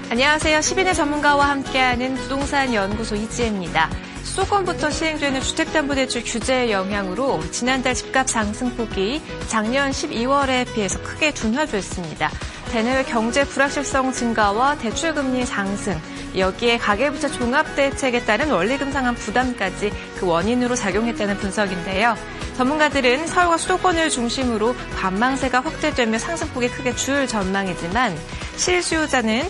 안녕하세요. 시민의 전문가와 함께하는 부동산 연구소 이지혜입니다. 수도권부터 시행되는 주택담보대출 규제의 영향으로 지난달 집값 상승폭이 작년 12월에 비해서 크게 둔화됐습니다. 대내외 경제 불확실성 증가와 대출금리 상승, 여기에 가계부채 종합대책에 따른 원리금 상환 부담까지 그 원인으로 작용했다는 분석인데요. 전문가들은 서울과 수도권을 중심으로 관망세가 확대되며 상승폭이 크게 줄 전망이지만 실수요자는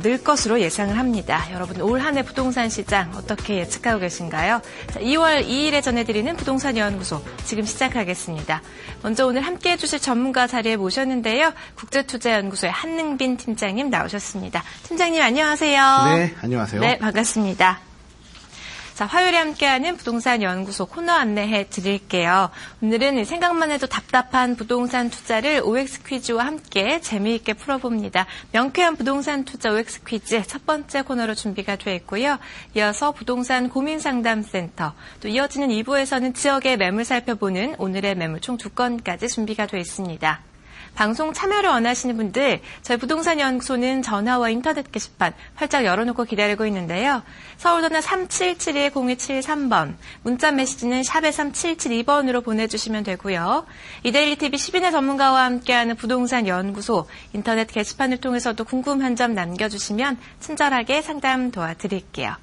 늘 것으로 예상을 합니다. 여러분 올 한 해 부동산 시장 어떻게 예측하고 계신가요? 자, 2월 2일에 전해드리는 부동산 연구소 지금 시작하겠습니다. 먼저 오늘 함께해 주실 전문가 자리에 모셨는데요. 국제투자연구소의 한능빈 팀장님 나오셨습니다. 팀장님 안녕하세요. 네, 안녕하세요. 네, 반갑습니다. 자, 화요일에 함께하는 부동산 연구소 코너 안내해 드릴게요. 오늘은 생각만 해도 답답한 부동산 투자를 OX 퀴즈와 함께 재미있게 풀어봅니다. 명쾌한 부동산 투자 OX 퀴즈 첫 번째 코너로 준비가 되어 있고요. 이어서 부동산 고민상담센터, 또 이어지는 2부에서는 지역의 매물 살펴보는 오늘의 매물 총 2건까지 준비가 되어 있습니다. 방송 참여를 원하시는 분들, 저희 부동산 연구소는 전화와 인터넷 게시판 활짝 열어놓고 기다리고 있는데요. 서울전화 3772-0273번, 문자 메시지는 샵에 3772번으로 보내주시면 되고요. 이데일리TV 시민의 전문가와 함께하는 부동산 연구소 인터넷 게시판을 통해서도 궁금한 점 남겨주시면 친절하게 상담 도와드릴게요.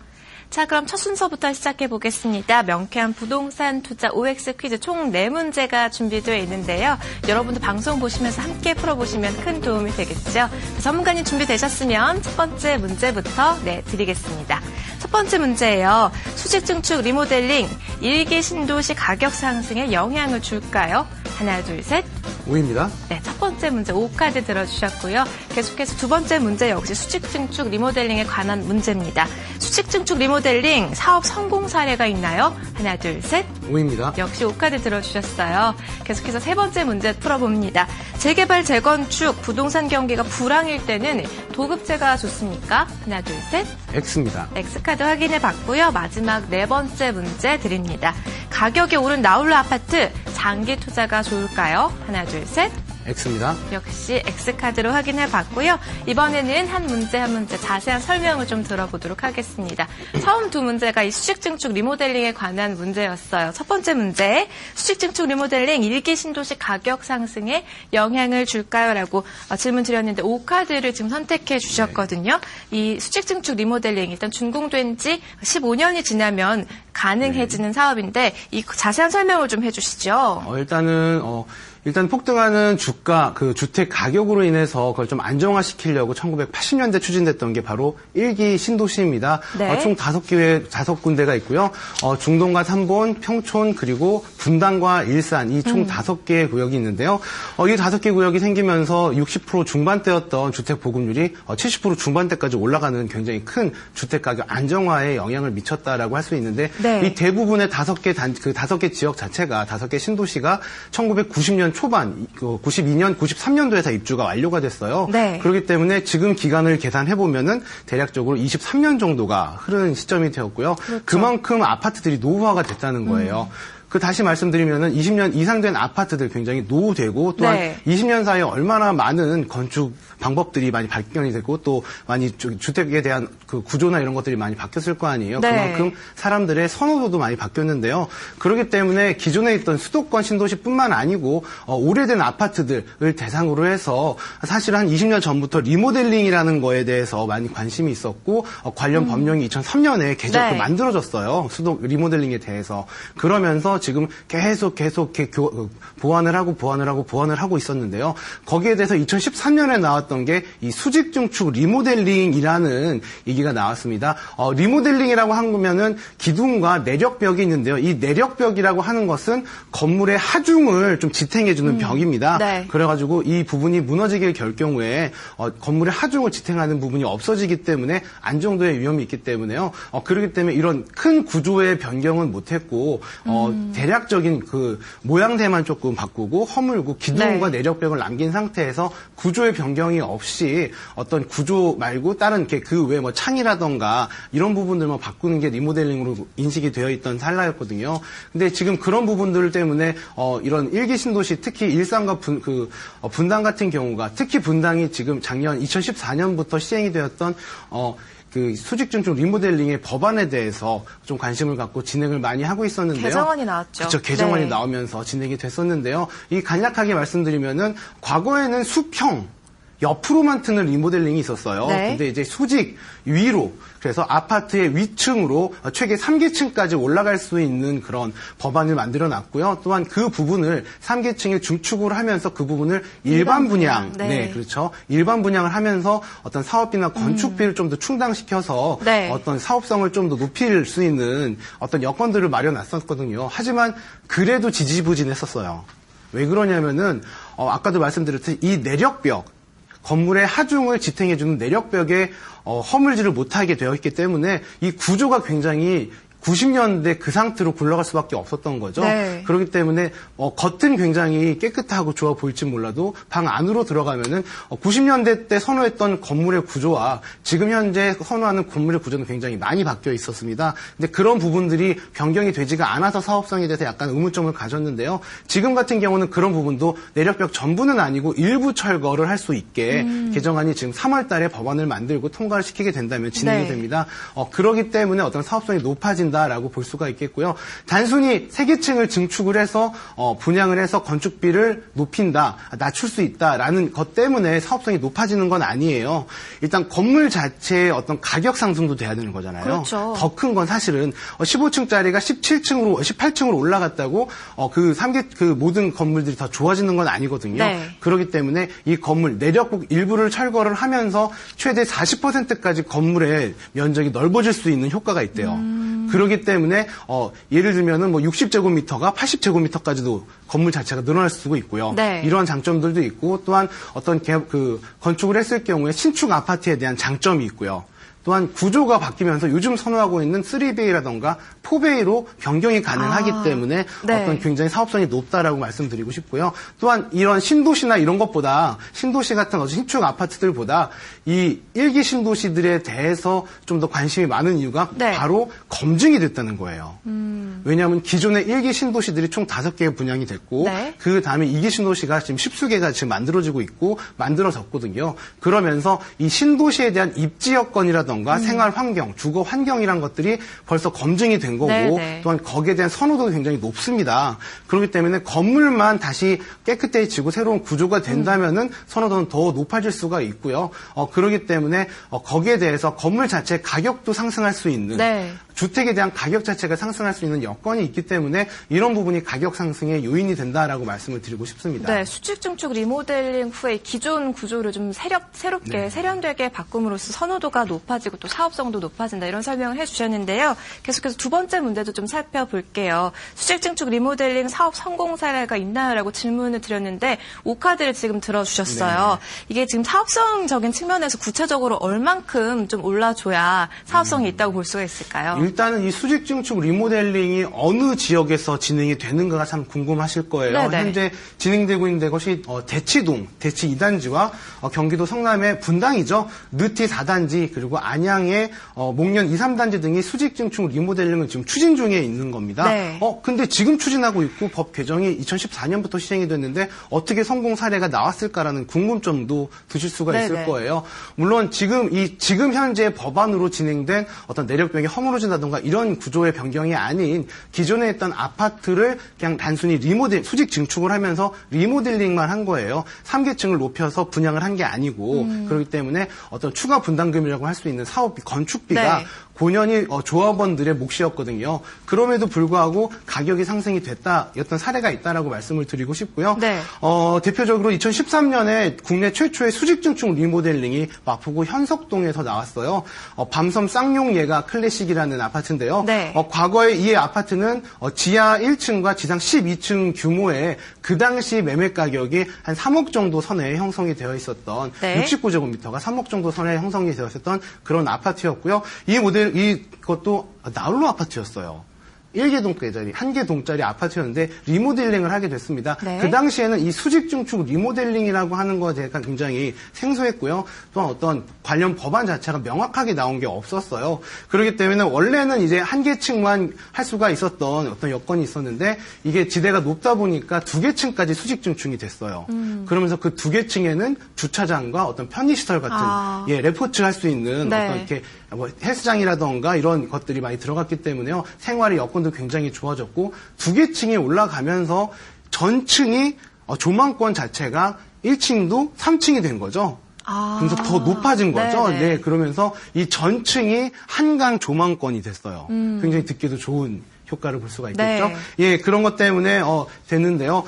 자, 그럼 첫 순서부터 시작해 보겠습니다. 명쾌한 부동산 투자 OX 퀴즈 총 4문제가 준비되어 있는데요. 여러분도 방송 보시면서 함께 풀어보시면 큰 도움이 되겠죠. 전문가님 준비되셨으면 첫 번째 문제부터 드리겠습니다. 첫 번째 문제예요. 수직 증축 리모델링, 일기 신도시 가격 상승에 영향을 줄까요? 하나, 둘, 셋. O입니다. 네, 첫 번째 문제 O카드 들어주셨고요. 계속해서 두 번째 문제 역시 수직 증축 리모델링에 관한 문제입니다. 수직 증축 리모델링 사업 성공 사례가 있나요? 하나, 둘, 셋. O입니다. 역시 O카드 들어주셨어요. 계속해서 세 번째 문제 풀어봅니다. 재개발, 재건축, 부동산 경기가 불황일 때는 도급제가 좋습니까? 하나, 둘, 셋. X입니다. X카드 확인해 봤고요. 마지막 네 번째 문제 드립니다. 가격이 오른 나홀로 아파트, 장기 투자가 좋을까요? 하나, 둘, 셋. X입니다. 역시 X카드로 확인해 봤고요. 이번에는 한 문제 자세한 설명을 좀 들어보도록 하겠습니다. 처음 두 문제가 이 수직 증축 리모델링에 관한 문제였어요. 첫 번째 문제, 수직 증축 리모델링 일기 신도시 가격 상승에 영향을 줄까요? 라고 질문 드렸는데 O카드를 지금 선택해 주셨거든요. 이 수직 증축 리모델링 일단 준공된 지 15년이 지나면 가능해지는 사업인데 이 자세한 설명을 좀 해주시죠. 일단 폭등하는 주가, 주택 가격으로 인해서 그걸 좀 안정화시키려고 1980년대 추진됐던 게 바로 일기 신도시입니다. 네. 총 5군데가 있고요. 중동과 삼본, 평촌, 그리고 분당과 일산, 이 총 5개의 구역이 있는데요. 이 5개 구역이 생기면서 60% 중반대였던 주택 보급률이 70% 중반대까지 올라가는 굉장히 큰 주택 가격 안정화에 영향을 미쳤다라고 할 수 있는데, 네. 이 대부분의 5개 지역 자체가 5개 신도시가 1990년 초반, 92년, 93년도에 다 입주가 완료가 됐어요. 네. 그렇기 때문에 지금 기간을 계산해보면은 대략적으로 23년 정도가 흐르는 시점이 되었고요. 그렇죠. 그만큼 아파트들이 노후화가 됐다는 거예요. 다시 말씀드리면은 20년 이상 된 아파트들 굉장히 노후되고 또한 네. 20년 사이에 얼마나 많은 건축 방법들이 많이 발견이 되고 또 많이 주택에 대한 그 구조나 이런 것들이 많이 바뀌었을 거 아니에요. 네. 그만큼 사람들의 선호도도 많이 바뀌었는데요. 그렇기 때문에 기존에 있던 수도권 신도시뿐만 아니고 오래된 아파트들을 대상으로 해서 사실 한 20년 전부터 리모델링이라는 거에 대해서 많이 관심이 있었고 관련 법령이 2003년에 개정도 네. 만들어졌어요. 리모델링에 대해서. 그러면서 지금 계속 보완을 하고 있었는데요. 거기에 대해서 2013년에 나왔던 게 이 수직 증축 리모델링이라는 얘기가 나왔습니다. 리모델링이라고 하는 거면은 기둥과 내력벽이 있는데요. 이 내력벽이라고 하는 것은 건물의 하중을 좀 지탱해주는 벽입니다. 네. 그래가지고 이 부분이 무너지게 될 경우에 건물의 하중을 지탱하는 부분이 없어지기 때문에 안정도의 위험이 있기 때문에요. 그렇기 때문에 이런 큰 구조의 변경은 못했고 대략적인 그 모양새만 조금 바꾸고 허물고 기둥과 네. 내력벽을 남긴 상태에서 구조의 변경이 변경이 없이 어떤 구조 말고 다른 그 외에 뭐 창이라던가 이런 부분들만 바꾸는 게 리모델링으로 인식이 되어 있던 찰나였거든요. 근데 지금 그런 부분들 때문에 이런 일기 신도시 특히 일산과 분당 같은 경우가 특히 분당이 지금 작년 2014년부터 시행이 되었던 그 수직증축 리모델링의 법안에 대해서 좀 관심을 갖고 진행을 많이 하고 있었는데요. 개정안이 나왔죠. 그렇죠. 개정안이 네. 나오면서 진행이 됐었는데요. 이 간략하게 말씀드리면은 과거에는 수평 옆으로만 트는 리모델링이 있었어요. 네. 근데 이제 수직 위로 그래서 아파트의 위층으로 최대 3계층까지 올라갈 수 있는 그런 법안을 만들어 놨고요. 또한 그 부분을 3계층에 중축을 하면서 그 부분을 일반 분양, 네. 그렇죠. 일반 분양을 하면서 어떤 사업비나 건축비를 좀 더 충당시켜서 네. 어떤 사업성을 좀 더 높일 수 있는 어떤 여건들을 마련했었거든요. 하지만 그래도 지지부진했었어요. 왜 그러냐면은 아까도 말씀드렸듯이 이 내력벽 건물의 하중을 지탱해주는 내력벽에 허물지를 못하게 되어 있기 때문에 이 구조가 굉장히 90년대 그 상태로 굴러갈 수밖에 없었던 거죠. 네. 그렇기 때문에 겉은 굉장히 깨끗하고 좋아 보일지 몰라도 방 안으로 들어가면은 90년대 때 선호했던 건물의 구조와 지금 현재 선호하는 건물의 구조는 굉장히 많이 바뀌어 있었습니다. 근데 그런 부분들이 변경이 되지가 않아서 사업성에 대해서 약간 의문점을 가졌는데요. 지금 같은 경우는 그런 부분도 내력벽 전부는 아니고 일부 철거를 할 수 있게 개정안이 지금 3월 달에 법안을 만들고 통과를 시키게 된다면 진행이 네. 됩니다. 그러기 때문에 어떤 사업성이 높아진 라고 볼 수가 있겠고요. 단순히 3계층을 증축을 해서 분양을 해서 건축비를 높인다, 낮출 수 있다라는 것 때문에 사업성이 높아지는 건 아니에요. 일단 건물 자체의 어떤 가격 상승도 돼야 되는 거잖아요. 그렇죠. 더 큰 건 사실은 15층짜리가 17층으로 18층으로 올라갔다고 그 모든 건물들이 더 좋아지는 건 아니거든요. 네. 그렇기 때문에 이 건물 내력국 일부를 철거를 하면서 최대 40%까지 건물의 면적이 넓어질 수 있는 효과가 있대요. 그렇기 때문에 예를 들면은 뭐 60제곱미터가 80제곱미터까지도 건물 자체가 늘어날 수도 있고요. 네. 이러한 장점들도 있고 또한 어떤 건축을 했을 경우에 신축 아파트에 대한 장점이 있고요. 또한 구조가 바뀌면서 요즘 선호하고 있는 3베이라던가 4베이로 변경이 가능하기 때문에 네. 어떤 굉장히 사업성이 높다라고 말씀드리고 싶고요. 또한 이런 신도시나 이런 것보다 신도시 같은 신축 아파트들보다 이 일기 신도시들에 대해서 좀 더 관심이 많은 이유가 네. 바로 검증이 됐다는 거예요. 왜냐하면 기존의 일기 신도시들이 총 5개 분양이 됐고 네. 그 다음에 2기 신도시가 지금 10수개가 지금 만들어지고 있고 만들어졌거든요. 그러면서 이 신도시에 대한 입지 여건이라던가 생활 환경, 주거 환경이란 것들이 벌써 검증이 된 거고 네네. 또한 거기에 대한 선호도도 굉장히 높습니다. 그렇기 때문에 건물만 다시 깨끗해지고 새로운 구조가 된다면은 선호도는 더 높아질 수가 있고요. 그렇기 때문에 거기에 대해서 건물 자체 가격도 상승할 수 있는 네. 주택에 대한 가격 자체가 상승할 수 있는 여건이 있기 때문에 이런 부분이 가격 상승의 요인이 된다라고 말씀을 드리고 싶습니다. 네, 수직 증축 리모델링 후에 기존 구조를 좀 새롭게 네. 세련되게 바꿈으로써 선호도가 높아지고 또 사업성도 높아진다 이런 설명을 해주셨는데요. 계속해서 두 번째 문제도 좀 살펴볼게요. 수직 증축 리모델링 사업 성공 사례가 있나요라고 질문을 드렸는데 5카드를 지금 들어주셨어요. 네. 이게 지금 사업성적인 측면에서 구체적으로 얼만큼 좀 올라줘야 사업성이 있다고 볼 수가 있을까요? 일단은 이 수직 증축 리모델링이 어느 지역에서 진행이 되는가가 참 궁금하실 거예요. 네네. 현재 진행되고 있는 것이 대치동, 대치 2단지와 경기도 성남의 분당이죠. 느티 4단지 그리고 안양의 목련 2, 3단지 등이 수직 증축 리모델링을 지금 추진 중에 있는 겁니다. 네. 근데 지금 추진하고 있고 법 개정이 2014년부터 시행이 됐는데 어떻게 성공 사례가 나왔을까라는 궁금점도 드실 수가 있을 네네. 거예요. 물론 지금 현재 법안으로 진행된 어떤 내력벽이 허물어진다든가 이런 구조의 변경이 아닌 기존에 있던 아파트를 그냥 단순히 수직 증축을 하면서 리모델링만 한 거예요. 3계층을 높여서 분양을 한 게 아니고 그렇기 때문에 어떤 추가 분담금이라고 할 수 있는 사업비, 건축비가 네. 본연이 조합원들의 몫이었거든요. 그럼에도 불구하고 가격이 상승이 됐다였던 사례가 있다라고 말씀을 드리고 싶고요. 네. 대표적으로 2013년에 국내 최초의 수직 증축 리모델링이 마포구 현석동에서 나왔어요. 밤섬 쌍용예가 클래식이라는 아파트인데요. 네. 과거에 이 아파트는 지하 1층과 지상 12층 규모의 그 당시 매매 가격이 한 3억 정도 선에 형성이 되어 있었던 네. 69제곱미터가 3억 정도 선에 형성이 되어 있었던 그런 아파트였고요. 이것도 나홀로 아파트였어요. 1개 동짜리 아파트였는데 리모델링을 하게 됐습니다. 네. 그 당시에는 이 수직 증축 리모델링이라고 하는 거에 대해 굉장히 생소했고요. 또한 어떤 관련 법안 자체가 명확하게 나온 게 없었어요. 그렇기 때문에 원래는 이제 한 개 층만 할 수가 있었던 어떤 여건이 있었는데 이게 지대가 높다 보니까 2개 층까지 수직 증축이 됐어요. 그러면서 그 2개 층에는 주차장과 어떤 편의시설 같은 레포츠 할 수 있는 네. 어떤 이렇게 뭐 헬스장이라던가 이런 것들이 많이 들어갔기 때문에요. 생활의 여건도 굉장히 좋아졌고 2개 층이 올라가면서 전층이 조망권 자체가 1층도 3층이 된 거죠. 그래서 더 높아진 거죠. 네네. 네, 그러면서 이 전층이 한강 조망권이 됐어요. 굉장히 듣기도 좋은 효과를 볼 수가 있겠죠. 네. 예, 그런 것 때문에 됐는데요.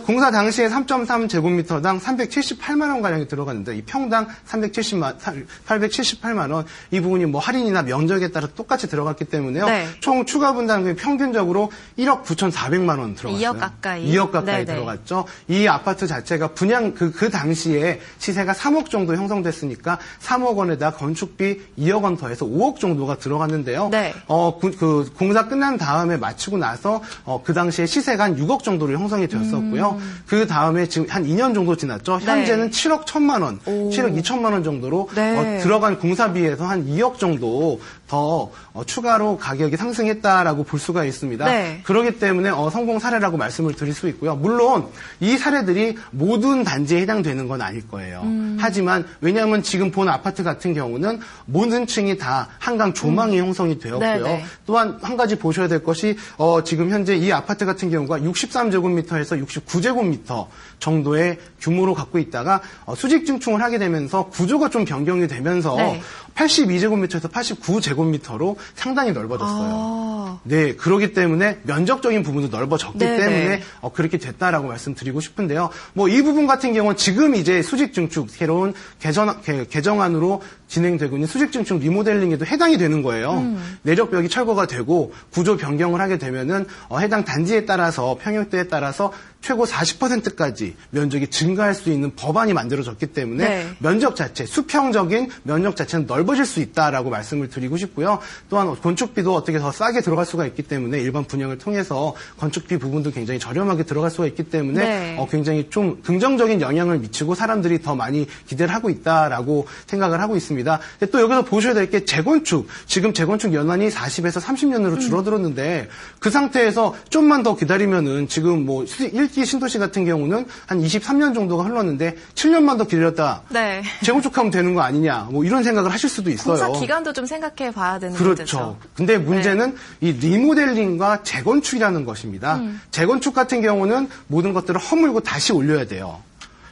공사 당시에 3.3제곱미터당 378만 원 가량이 들어갔는데 이 평당 878만 원 이 부분이 뭐 할인이나 면적에 따라 똑같이 들어갔기 때문에요. 네. 총 추가 분담금이 평균적으로 1억 9,400만 원 들어갔어요. 2억 가까이. 2억 가까이 네네. 들어갔죠. 이 아파트 자체가 분양 그 당시에 시세가 3억 정도 형성됐으니까 3억 원에다 건축비 2억 원 더해서 5억 정도가 들어갔는데요. 네. 그 공사 끝난 다음에 마치고 나서 그 당시에 시세가 한 6억 정도로 형성이 되었었고요. 그 다음에 지금 한 2년 정도 지났죠. 현재는 7억 1천만 원, 7억 2천만 원 정도로 네. 들어간 공사비에서 한 2억 정도 더 추가로 가격이 상승했다라고 볼 수가 있습니다. 네. 그렇기 때문에 성공 사례라고 말씀을 드릴 수 있고요. 물론 이 사례들이 모든 단지에 해당되는 건 아닐 거예요. 하지만 왜냐하면 지금 본 아파트 같은 경우는 모든 층이 다 한강 조망이 형성이 되었고요. 네네. 또한 한 가지 보셔야 될 것이 지금 현재 이 아파트 같은 경우가 63제곱미터에서 69제곱미터 정도의 규모로 갖고 있다가 수직 증축을 하게 되면서 구조가 좀 변경이 되면서 네. 82제곱미터에서 89제곱미터로 상당히 넓어졌어요. 네, 그렇기 때문에 면적적인 부분도 넓어졌기 네네. 때문에 그렇게 됐다라고 말씀드리고 싶은데요. 뭐 이 부분 같은 경우는 지금 이제 수직 증축 새로운 개정안으로 진행되고 있는 수직 증축 리모델링에도 해당이 되는 거예요. 내력벽이 철거가 되고 구조 변경을 하게 되면은 해당 단지에 따라서 평형대에 따라서 최고 40%까지 면적이 증가할 수 있는 법안이 만들어졌기 때문에 네. 면적 자체, 수평적인 면적 자체는 넓어질 수 있다라고 말씀을 드리고 싶고요. 또한 건축비도 어떻게 더 싸게 들어갈 수가 있기 때문에 일반 분양을 통해서 건축비 부분도 굉장히 저렴하게 들어갈 수가 있기 때문에 네. 굉장히 좀 긍정적인 영향을 미치고 사람들이 더 많이 기대를 하고 있다라고 생각을 하고 있습니다. 근데 또 여기서 보셔야 될 게 재건축. 지금 재건축 연한이 40에서 30년으로 줄어들었는데 그 상태에서 좀만 더 기다리면은 지금 뭐 1기 신도시 같은 경우는 한 23년 정도가 흘렀는데 7년만 더 기다렸다. 네. 재건축하면 되는 거 아니냐. 뭐 이런 생각을 하실 수도 있어요. 공사 기간도 좀 생각해 봐야 되는 그렇죠. 문제죠. 근데 문제는 이 리모델링과 재건축이라는 것입니다. 재건축 같은 경우는 모든 것들을 허물고 다시 올려야 돼요.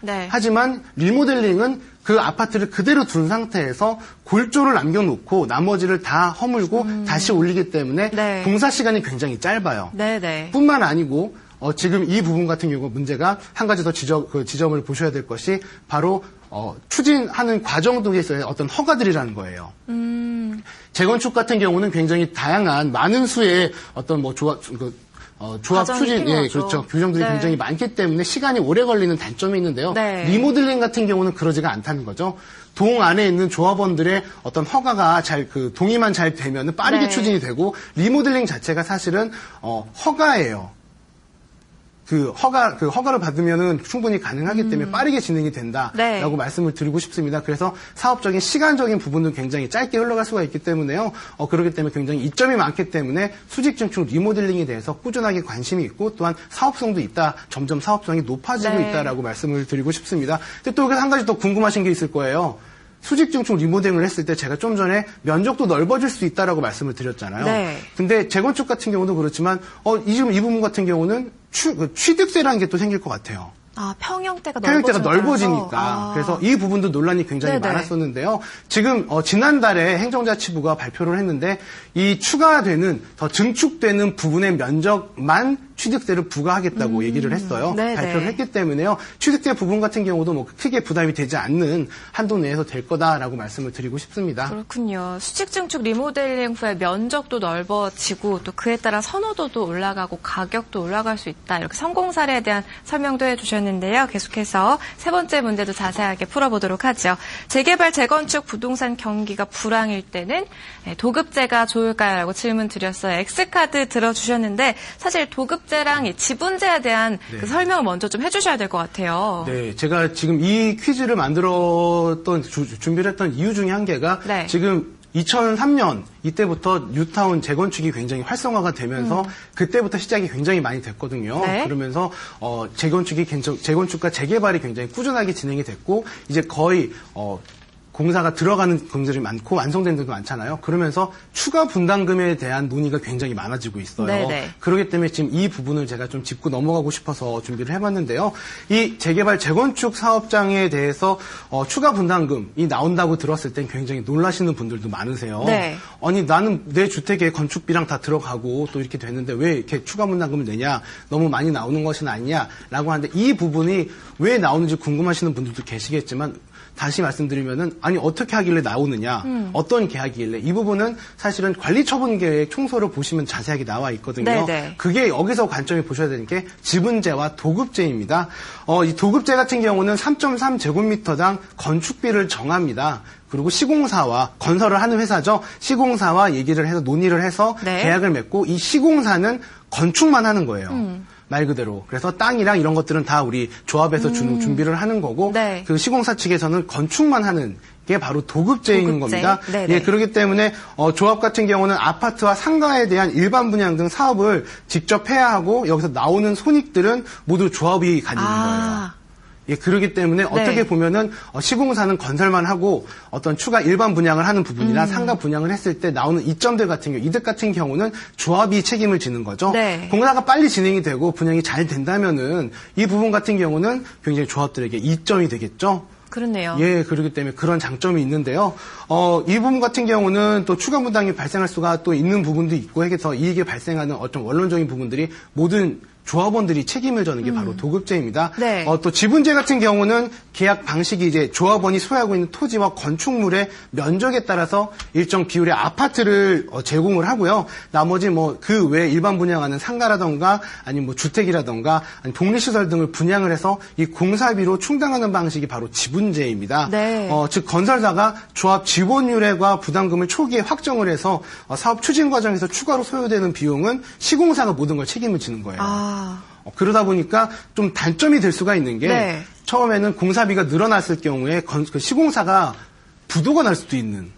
네. 하지만 리모델링은 그 아파트를 그대로 둔 상태에서 골조를 남겨놓고 나머지를 다 허물고 다시 올리기 때문에 네. 공사 시간이 굉장히 짧아요. 네네. 뿐만 아니고 지금 이 부분 같은 경우 문제가 한 가지 더 지점을 보셔야 될 것이 바로 추진하는 과정도 있어요. 어떤 허가들이라는 거예요. 재건축 같은 경우는 굉장히 다양한 많은 수의 어떤 뭐 조합 과정이 추진, 필요하죠. 그렇죠. 규정들이 네. 굉장히 많기 때문에 시간이 오래 걸리는 단점이 있는데요. 네. 리모델링 같은 경우는 그러지가 않다는 거죠. 동 안에 있는 조합원들의 어떤 허가가 동의만 잘 되면 빠르게 네. 추진이 되고, 리모델링 자체가 사실은, 허가예요. 허가를 받으면은 충분히 가능하기 때문에 빠르게 진행이 된다라고 네. 말씀을 드리고 싶습니다. 그래서 사업적인 시간적인 부분도 굉장히 짧게 흘러갈 수가 있기 때문에요. 그렇기 때문에 굉장히 이점이 많기 때문에 수직 증축 리모델링에 대해서 꾸준하게 관심이 있고 또한 사업성도 있다. 점점 사업성이 높아지고 네. 있다라고 말씀을 드리고 싶습니다. 근데 또 여기서 한 가지 더 궁금하신 게 있을 거예요. 수직 증축 리모델링을 했을 때 제가 좀 전에 면적도 넓어질 수 있다라고 말씀을 드렸잖아요. 네. 근데 재건축 같은 경우도 그렇지만 지금 이 부분 같은 경우는 취득세라는 게 또 생길 것 같아요. 평형대가 넓어지니까. 그래서 이 부분도 논란이 굉장히 네네. 많았었는데요. 지금 지난달에 행정자치부가 발표를 했는데 이 추가되는 더 증축되는 부분의 면적만 취득세를 부과하겠다고 얘기를 했어요. 네네. 발표를 했기 때문에요. 취득세 부분 같은 경우도 뭐 크게 부담이 되지 않는 한도 내에서 될 거다라고 말씀을 드리고 싶습니다. 그렇군요. 수직 증축 리모델링 후에 면적도 넓어지고 또 그에 따라 선호도도 올라가고 가격도 올라갈 수 있다. 이렇게 성공 사례에 대한 설명도 해주셨는데요. 계속해서 세 번째 문제도 자세하게 풀어보도록 하죠. 재개발, 재건축 부동산 경기가 불황일 때는 도급제가 좋을까요? 라고 질문 드렸어요. X카드 들어주셨는데 사실 도급제랑 지분제에 대한 네. 그 설명을 먼저 좀 해주셔야 될 것 같아요. 네, 제가 지금 이 퀴즈를 만들었던 준비를 했던 이유 중에 한 개가 네. 지금 2003년 이때부터 뉴타운 재건축이 굉장히 활성화가 되면서 그때부터 시작이 굉장히 많이 됐거든요. 네. 그러면서 재건축과 재개발이 굉장히 꾸준하게 진행이 됐고 이제 거의 공사가 들어가는 공들이 많고 완성된 데도 많잖아요. 그러면서 추가 분담금에 대한 논의가 굉장히 많아지고 있어요. 네네. 그렇기 때문에 지금 이 부분을 제가 좀 짚고 넘어가고 싶어서 준비를 해봤는데요. 이 재개발, 재건축 사업장에 대해서 추가 분담금이 나온다고 들었을 땐 굉장히 놀라시는 분들도 많으세요. 네. 아니 나는 내 주택에 건축비랑 다 들어가고 또 이렇게 되는데 왜 이렇게 추가 분담금을 내냐? 너무 많이 나오는 것은 아니냐라고 하는데 이 부분이 왜 나오는지 궁금하시는 분들도 계시겠지만 다시 말씀드리면은 아니 어떻게 하길래 나오느냐, 어떤 계약이길래 이 부분은 사실은 관리처분계획 총서를 보시면 자세하게 나와 있거든요. 네네. 그게 여기서 관점이 보셔야 되는 게 지분제와 도급제입니다. 이 도급제 같은 경우는 3.3제곱미터당 건축비를 정합니다. 그리고 시공사와 건설을 하는 회사죠. 시공사와 얘기를 해서 논의를 해서 네. 계약을 맺고 이 시공사는 건축만 하는 거예요. 말 그대로. 그래서 땅이랑 이런 것들은 다 우리 조합에서 주는 준비를 하는 거고 네. 그 시공사 측에서는 건축만 하는 게 바로 도급제인 도급제. 겁니다. 네네. 예, 그렇기 때문에 조합 같은 경우는 아파트와 상가에 대한 일반 분양 등 사업을 직접 해야 하고 여기서 나오는 손익들은 모두 조합이 가지는 거예요. 예, 그렇기 때문에 어떻게 보면은 시공사는 건설만 하고 어떤 추가 일반 분양을 하는 부분이나 상가 분양을 했을 때 나오는 이점들 같은 경우, 이득 같은 경우는 조합이 책임을 지는 거죠. 네. 공사가 빨리 진행이 되고 분양이 잘 된다면은 이 부분 같은 경우는 굉장히 조합들에게 이점이 되겠죠. 그렇네요. 예, 그렇기 때문에 그런 장점이 있는데요. 이 부분 같은 경우는 또 추가 분담이 발생할 수가 또 있는 부분도 있고 해서 이익이 발생하는 어떤 원론적인 부분들이 모든 조합원들이 책임을 져는 게 바로 도급제입니다. 네. 또 지분제 같은 경우는 계약 방식이 이제 조합원이 소유하고 있는 토지와 건축물의 면적에 따라서 일정 비율의 아파트를 제공을 하고요. 나머지 뭐 그 외에 일반 분양하는 상가라던가 아니면 뭐 주택이라던가 아니면 복리시설 등을 분양을 해서 이 공사비로 충당하는 방식이 바로 지분제입니다. 네. 즉 건설사가 조합 지원율과 부담금을 초기에 확정을 해서 사업 추진 과정에서 추가로 소요되는 비용은 시공사가 모든 걸 책임을 지는 거예요. 그러다 보니까 좀 단점이 될 수가 있는 게 네. 처음에는 공사비가 늘어났을 경우에 그 시공사가 부도가 날 수도 있는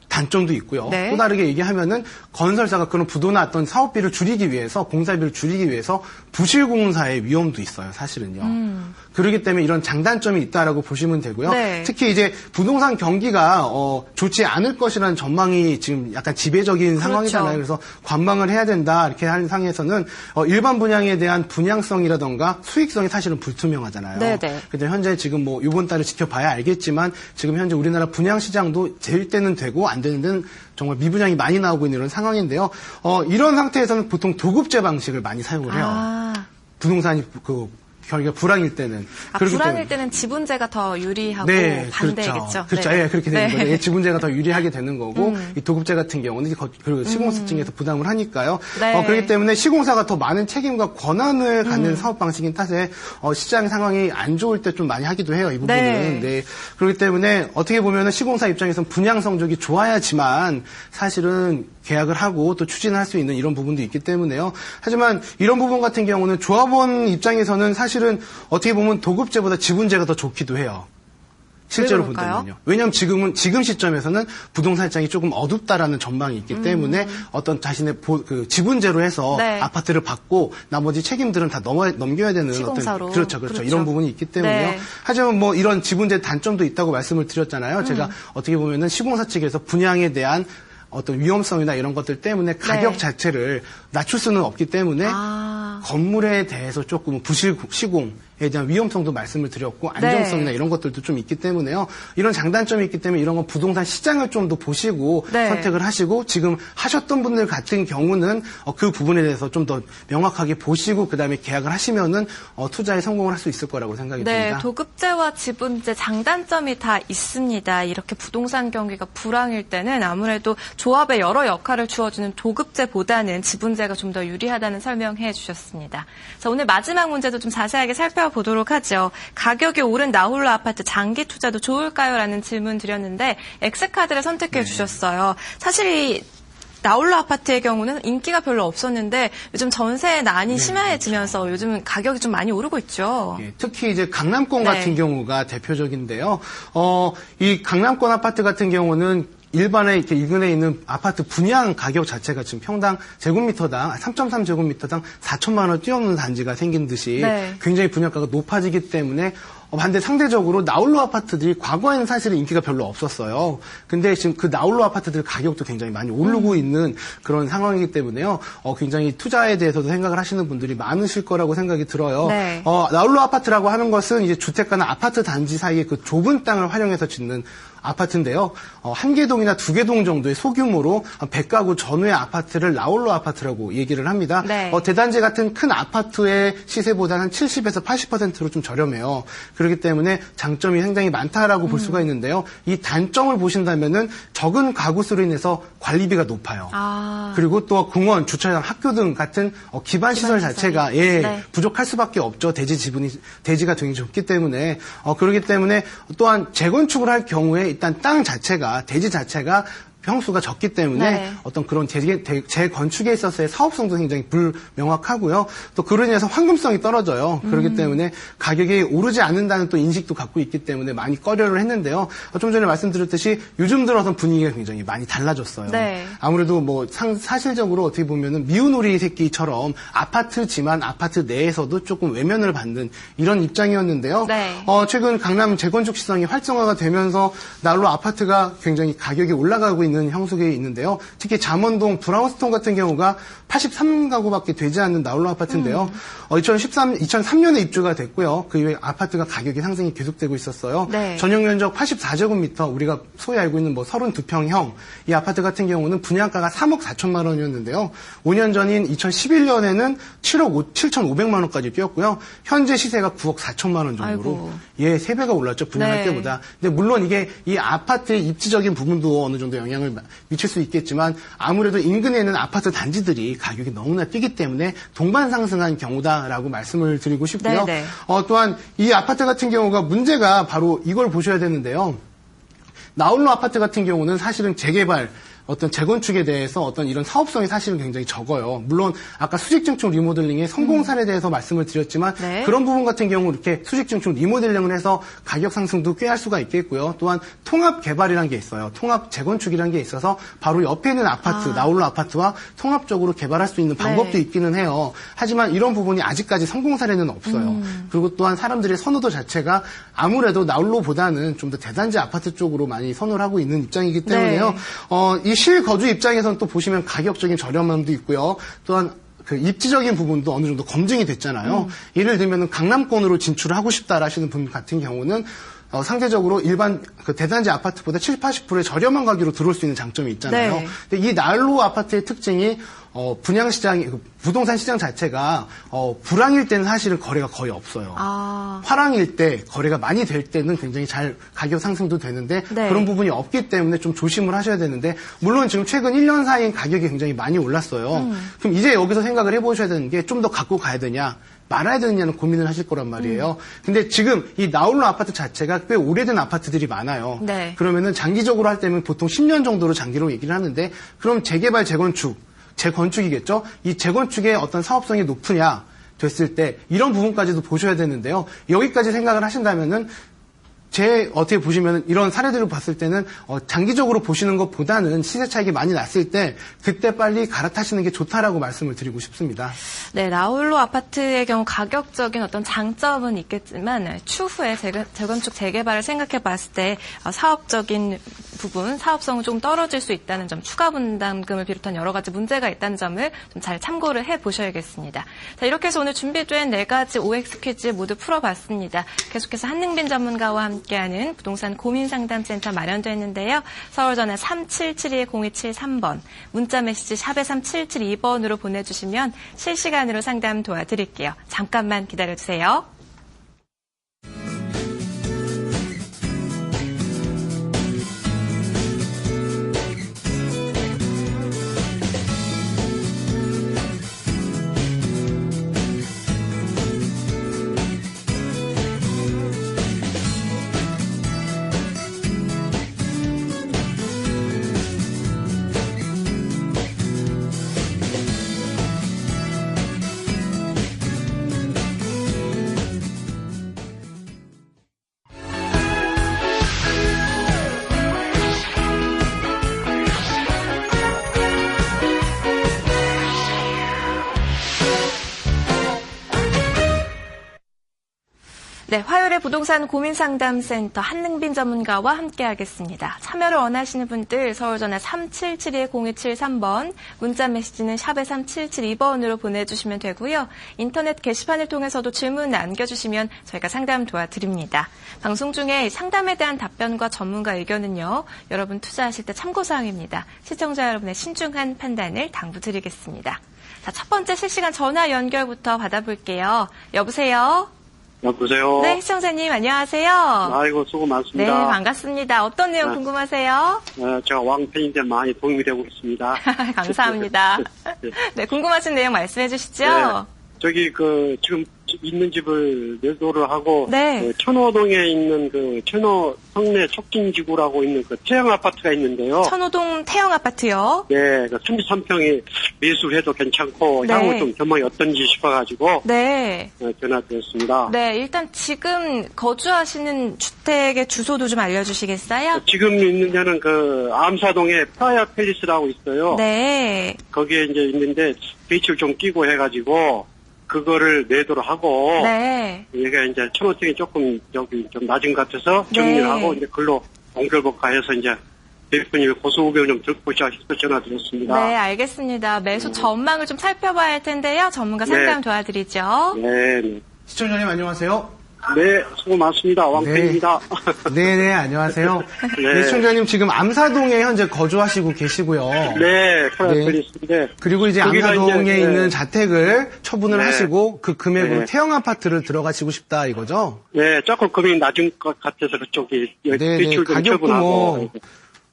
단점도 있고요. 네. 또 다르게 얘기하면은 건설사가 그런 부도나 어떤 사업비를 줄이기 위해서 공사비를 줄이기 위해서 부실 공사의 위험도 있어요. 사실은요. 그렇기 때문에 이런 장단점이 있다라고 보시면 되고요. 네. 특히 이제 부동산 경기가 좋지 않을 것이라는 전망이 지금 약간 지배적인 그렇죠. 상황이잖아요. 그래서 관망을 해야 된다 이렇게 하는 상황에서는 일반 분양에 대한 분양성이라던가 수익성이 사실은 불투명하잖아요. 네네. 근데 현재 지금 뭐 이번 달을 지켜봐야 알겠지만 지금 현재 우리나라 분양 시장도 될 때는 되고 안 되는 데는 정말 미분양이 많이 나오고 있는 이런 상황인데요. 이런 상태에서는 보통 도급제 방식을 많이 사용을 해요. 부동산이 결국에 불황일 때는. 불황일 때는 지분제가 더 유리하고 네, 반대겠죠. 그렇죠. 네. 예, 그렇게 되는 네. 거죠. 예, 지분제가 더 유리하게 되는 거고, 이 도급제 같은 경우는 그리고 시공사 측에서 부담을 하니까요. 네. 그렇기 때문에 시공사가 더 많은 책임과 권한을 갖는 사업 방식인 탓에 시장 상황이 안 좋을 때 좀 많이 하기도 해요. 이 부분은. 네. 그렇기 때문에 어떻게 보면은 시공사 입장에서는 분양 성적이 좋아야지만 사실은 계약을 하고 또 추진할 수 있는 이런 부분도 있기 때문에요. 하지만 이런 부분 같은 경우는 조합원 입장에서는 사실은 어떻게 보면 도급제보다 지분제가 더 좋기도 해요. 실제로 본다면요. 왜냐하면 지금 시점에서는 부동산 시장이 조금 어둡다라는 전망이 있기 때문에 어떤 자신의 지분제로 해서 네. 아파트를 받고 나머지 책임들은 다 넘겨야 되는 시공사로. 어떤 그렇죠. 이런 부분이 있기 때문에요. 네. 하지만 뭐 이런 지분제 단점도 있다고 말씀을 드렸잖아요. 제가 어떻게 보면은 시공사 측에서 분양에 대한 어떤 위험성이나 이런 것들 때문에 가격 네. 자체를 낮출 수는 없기 때문에 건물에 대해서 조금 부실 시공 대한 위험성도 말씀을 드렸고 안정성이나 이런 것들도 좀 있기 때문에요. 이런 장단점이 있기 때문에 이런 건 부동산 시장을 좀 더 보시고 선택을 하시고 지금 하셨던 분들 같은 경우는 그 부분에 대해서 좀 더 명확하게 보시고 그다음에 계약을 하시면은 투자에 성공을 할 수 있을 거라고 생각이 듭니다. 도급제와 지분제 장단점이 다 있습니다. 이렇게 부동산 경기가 불황일 때는 아무래도 조합에 여러 역할을 주어주는 도급제보다는 지분제가 좀 더 유리하다는 설명해 주셨습니다. 자, 오늘 마지막 문제도 좀 자세하게 살펴보도록 하죠. 가격이 오른 나홀로 아파트 장기 투자도 좋을까요? 라는 질문 드렸는데 X카드를 선택해 주셨어요. 사실 이 나홀로 아파트의 경우는 인기가 별로 없었는데 요즘 전세 난이 심해지면서 그렇죠. 요즘은 가격이 좀 많이 오르고 있죠. 특히 이제 강남권 같은 경우가 대표적인데요. 이 강남권 아파트 같은 경우는 일반에 이렇게 인근에 있는 아파트 분양 가격 자체가 지금 평당 제곱미터당 3.3제곱미터당 4천만 원 뛰어넘는 단지가 생긴 듯이 굉장히 분양가가 높아지기 때문에 반대 상대적으로 나홀로 아파트들이 과거에는 사실은 인기가 별로 없었어요. 근데 지금 그 나홀로 아파트들 가격도 굉장히 많이 오르고 있는 그런 상황이기 때문에요. 굉장히 투자에 대해서도 생각을 하시는 분들이 많으실 거라고 생각이 들어요. 나홀로 아파트라고 하는 것은 이제 주택가나 아파트 단지 사이에 그 좁은 땅을 활용해서 짓는 아파트인데요. 한 개 동이나 두 개 동 정도의 소규모로 100가구 전후의 아파트를 나홀로 아파트라고 얘기를 합니다. 대단지 같은 큰 아파트의 시세보다는 70에서 80%로 좀 저렴해요. 그렇기 때문에 장점이 굉장히 많다라고 볼 수가 있는데요. 이 단점을 보신다면은 적은 가구 수로 인해서 관리비가 높아요. 그리고 또 공원, 주차장, 학교 등 같은 기반 시설 자체가 부족할 수밖에 없죠. 대지가 굉장히 좁기 때문에 그렇기 때문에 또한 재건축을 할 경우에 일단 땅 자체가 대지 자체가 평수가 적기 때문에 어떤 그런 재건축에 있어서의 사업성도 굉장히 불명확하고요. 또 그로 인해서 황금성이 떨어져요. 그렇기 때문에 가격이 오르지 않는다는 또 인식도 갖고 있기 때문에 많이 꺼려를 했는데요. 좀 전에 말씀드렸듯이 요즘 들어서 분위기가 굉장히 많이 달라졌어요. 아무래도 뭐 사실적으로 어떻게 보면은 미운 오리 새끼처럼 아파트지만 아파트 내에서도 조금 외면을 받는 이런 입장이었는데요. 최근 강남 재건축 시장이 활성화가 되면서 나홀로 아파트가 굉장히 가격이 올라가고 있는 형속에 있는데요. 특히 잠원동 브라운스톤 같은 경우가 83가구밖에 되지 않는 나홀로 아파트인데요. 2003년에 입주가 됐고요. 그 이후에 아파트가 가격이 상승이 계속되고 있었어요. 전용 면적 84제곱미터 우리가 소위 알고 있는 뭐 32평형 이 아파트 같은 경우는 분양가가 3억 4천만 원이었는데요. 5년 전인 2011년에는 7억 7,500만 원까지 뛰었고요. 현재 시세가 9억 4천만 원 정도로 3배가 올랐죠. 분양할 때보다. 근데 물론 이게 이 아파트의 입지적인 부분도 어느 정도 영향을 미칠 수 있겠지만 아무래도 인근에 있는 아파트 단지들이 가격이 너무나 뛰기 때문에 동반 상승한 경우다라고 말씀을 드리고 싶고요. 또한 이 아파트 같은 경우가 문제가 바로 이걸 보셔야 되는데요. 나홀로 아파트 같은 경우는 사실은 재개발 어떤 재건축에 대해서 어떤 이런 사업성이 사실은 굉장히 적어요. 물론 아까 수직증축 리모델링의 성공 사례에 대해서 말씀을 드렸지만 그런 부분 같은 경우 이렇게 수직증축 리모델링을 해서 가격 상승도 꽤 할 수가 있겠고요. 또한 통합 개발이라는 게 있어요. 통합 재건축이라는 게 있어서 바로 옆에 있는 아파트, 나홀로 아파트와 통합적으로 개발할 수 있는 방법도 있기는 해요. 하지만 이런 부분이 아직까지 성공 사례는 없어요. 그리고 또한 사람들의 선호도 자체가 아무래도 나홀로보다는 좀 더 대단지 아파트 쪽으로 많이 선호를 하고 있는 입장이기 때문에요. 이 실거주 입장에서는 또 보시면 가격적인 저렴함도 있고요. 또한 그 입지적인 부분도 어느 정도 검증이 됐잖아요. 예를 들면 강남권으로 진출을 하고 싶다 하시는 분 같은 경우는 상대적으로 일반 그 대단지 아파트보다 70, 80%의 저렴한 가격으로 들어올 수 있는 장점이 있잖아요. 근데 이 나홀로 아파트의 특징이 분양시장이, 부동산 시장 자체가, 불황일 때는 사실은 거래가 거의 없어요. 화랑일 때, 거래가 많이 될 때는 굉장히 잘 가격 상승도 되는데, 그런 부분이 없기 때문에 좀 조심을 하셔야 되는데, 물론 지금 최근 1년 사이인 가격이 굉장히 많이 올랐어요. 그럼 이제 여기서 생각을 해보셔야 되는 게 좀 더 갖고 가야 되냐, 말아야 되느냐는 고민을 하실 거란 말이에요. 근데 지금 이 나홀로 아파트 자체가 꽤 오래된 아파트들이 많아요. 그러면은 장기적으로 할 때는 보통 10년 정도로 장기로 얘기를 하는데, 그럼 재개발, 재건축이겠죠? 이 재건축의 어떤 사업성이 높으냐 됐을 때 이런 부분까지도 보셔야 되는데요. 여기까지 생각을 하신다면은 어떻게 보시면 이런 사례들을 봤을 때는 장기적으로 보시는 것보다는 시세 차익이 많이 났을 때 그때 빨리 갈아타시는 게 좋다라고 말씀을 드리고 싶습니다. 네, 나홀로 아파트의 경우 가격적인 어떤 장점은 있겠지만 추후에 재건축 재개발을 생각해 봤을 때 사업적인 부분 사업성은 좀 떨어질 수 있다는 점, 추가 분담금을 비롯한 여러 가지 문제가 있다는 점을 좀 잘 참고를 해보셔야겠습니다. 자, 이렇게 해서 오늘 준비된 4가지 OX 퀴즈 모두 풀어봤습니다. 계속해서 한능빈 전문가와 함께하는 부동산 고민상담센터 마련되어 있는데요. 서울전화 3772-0273번, 문자메시지 샵에 3772번으로 보내주시면 실시간으로 상담 도와드릴게요. 잠깐만 기다려주세요. 네, 화요일에 부동산 고민상담센터 한능빈 전문가와 함께하겠습니다. 참여를 원하시는 분들 서울전화 3772-0273번, 문자메시지는 샵에 3772번으로 보내주시면 되고요. 인터넷 게시판을 통해서도 질문 남겨주시면 저희가 상담 도와드립니다. 방송 중에 상담에 대한 답변과 전문가 의견은요, 여러분 투자하실 때 참고사항입니다. 시청자 여러분의 신중한 판단을 당부드리겠습니다. 자, 첫 번째 실시간 전화 연결부터 받아볼게요. 여보세요? 여보세요? 네, 시청자님 안녕하세요. 아이고, 수고 많습니다. 네, 반갑습니다. 어떤 내용 궁금하세요? 제가 왕팬인데 많이 도움이 되고 있습니다. 감사합니다. 네, 궁금하신 내용 말씀해 주시죠. 네, 저기 지금 있는 집을 매도를 하고 네. 천호동에 있는 천호 성내 촉진지구라고 있는 태영 아파트가 있는데요. 천호동 태영 아파트요. 네, 33평이 매수해도 괜찮고 네. 향후 좀 전망이 어떤지 싶어가지고 네. 전화드렸습니다. 네, 일단 지금 거주하시는 주택의 주소도 좀 알려주시겠어요? 지금 있는 데는 암사동에 프라이어 팰리스라고 있어요. 네. 거기에 이제 있는데 빛을 좀 끼고 해가지고 그거를 매도를 하고 네. 얘가 이제 천호택이 조금 여기 좀 낮은 것 같아서 정리를 하고 이제 글로 옮겨볼까 해서 이제 대표님이 고소의견 좀 듣고 싶어서 전화드렸습니다. 네, 알겠습니다. 매수 전망을 좀 살펴봐야 할 텐데요. 전문가 상담 도와드리죠. 네. 시청자님 안녕하세요. 네, 수고 많습니다. 왕팬입니다. 네, 안녕하세요. 네. 네, 시청자님 지금 암사동에 현재 거주하시고 계시고요. 네, 프라이팬리스인데. 그리고 이제 거기가 암사동에 이제, 있는 자택을 처분을 네. 하시고 그 금액으로 네. 태영 아파트를 들어가시고 싶다 이거죠? 네, 조금 금액이 낮은 것 같아서 그쪽이 네, 대출 좀 가격도 처분하고.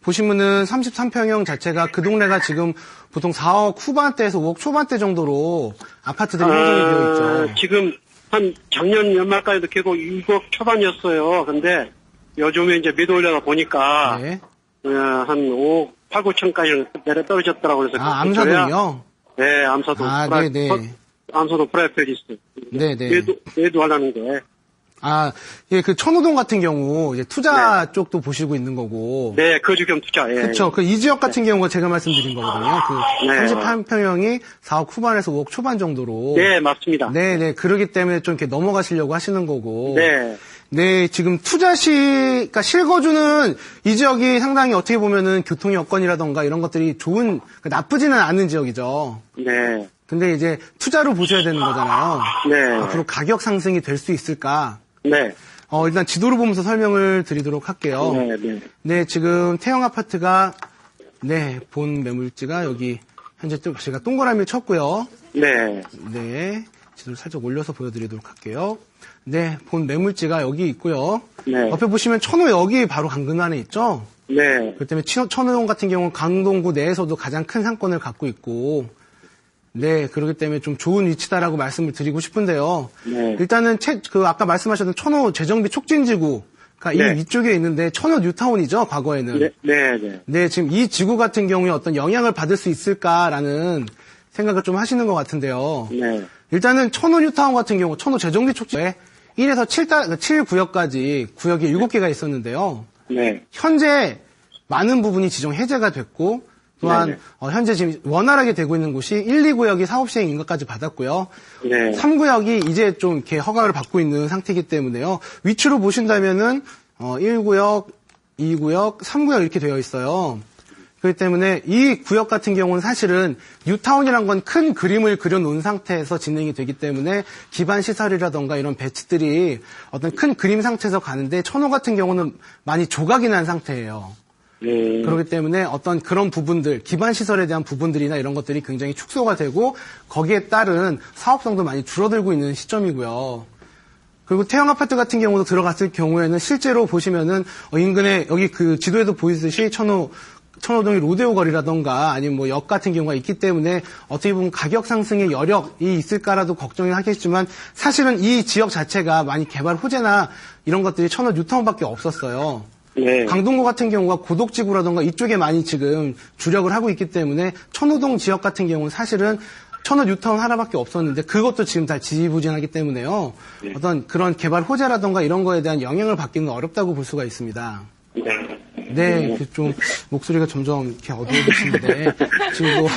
보시면은 33평형 자체가 그 동네가 지금 보통 4억 후반대에서 5억 초반대 정도로 아파트들이 형성이 되어 있죠. 지금 한 작년 연말까지도 계속 6억 초반이었어요. 근데 요즘에 이제 매도 올려다 보니까 네. 한 5억 8, 9천까지 내려 떨어졌더라고요. 그래서 암사동이요? 네, 암사동. 네네. 암사동 프라이팬리스. 네네. 매도하려는 게. 예, 천호동 같은 경우, 이제 투자 쪽도 보시고 있는 거고. 네, 거주겸 투자. 예. 그쵸. 이 지역 같은 경우가 제가 말씀드린 거거든요. 네. 38평형이 4억 후반에서 5억 초반 정도로. 네, 맞습니다. 네네. 그러기 때문에 좀 이렇게 넘어가시려고 하시는 거고. 네. 네, 지금 그러니까 실거주는 이 지역이 상당히 어떻게 보면은 교통 여건이라던가 이런 것들이 나쁘지는 않은 지역이죠. 네. 근데 이제 투자로 보셔야 되는 거잖아요. 네. 앞으로 가격 상승이 될 수 있을까? 네. 일단 지도를 보면서 설명을 드리도록 할게요. 네. 네, 지금 태영 아파트가, 네, 본 매물지가 여기, 현재 또 제가 동그라미를 쳤고요. 네. 네, 지도를 살짝 올려서 보여드리도록 할게요. 네, 본 매물지가 여기 있고요. 네. 옆에 보시면 천호 여기 바로 강근 안에 있죠? 네. 그렇기 때문에 천호동 같은 경우는 강동구 내에서도 가장 큰 상권을 갖고 있고, 네, 그렇기 때문에 좀 좋은 위치다라고 말씀을 드리고 싶은데요. 네. 일단은 아까 말씀하셨던 천호 재정비 촉진지구가 이 위쪽에 있는데 천호 뉴타운이죠, 과거에는. 네. 네, 지금 이 지구 같은 경우에 어떤 영향을 받을 수 있을까라는 생각을 좀 하시는 것 같은데요. 네. 일단은 천호 뉴타운 같은 경우, 천호 재정비 촉진에 1에서 7구역까지 구역이 7개가 있었는데요. 네. 현재 많은 부분이 지정 해제가 됐고, 또한 현재 지금 원활하게 되고 있는 곳이 1, 2구역이 사업 시행 인가까지 받았고요. 네. 3구역이 이제 좀 이렇게 허가를 받고 있는 상태이기 때문에요. 위치로 보신다면은 1구역, 2구역, 3구역 이렇게 되어 있어요. 그렇기 때문에 이 구역 같은 경우는 사실은 뉴타운이란 건 큰 그림을 그려놓은 상태에서 진행이 되기 때문에 기반 시설이라던가 이런 배치들이 어떤 큰 그림 상태에서 가는데 천호 같은 경우는 많이 조각이 난 상태예요. 그렇기 때문에 어떤 그런 부분들, 기반 시설에 대한 부분들이나 이런 것들이 굉장히 축소가 되고 거기에 따른 사업성도 많이 줄어들고 있는 시점이고요. 그리고 태형 아파트 같은 경우도 들어갔을 경우에는 실제로 보시면은 인근에 여기 그 지도에도 보이듯이 천호동이 로데오 거리라던가 아니면 뭐 역 같은 경우가 있기 때문에 어떻게 보면 가격 상승의 여력이 있을까라도 걱정을 하겠지만 사실은 이 지역 자체가 많이 개발 호재나 이런 것들이 천호 뉴타운밖에 없었어요. 네. 강동구 같은 경우가 고덕지구라던가 이쪽에 많이 지금 주력을 하고 있기 때문에 천호동 지역 같은 경우는 사실은 천호 뉴타운 하나밖에 없었는데 그것도 지금 다 지지부진하기 때문에요. 네. 어떤 그런 개발 호재라던가 이런 거에 대한 영향을 받기는 어렵다고 볼 수가 있습니다. 네. 네, 좀 목소리가 점점 이렇게 어두워지시는데 지금도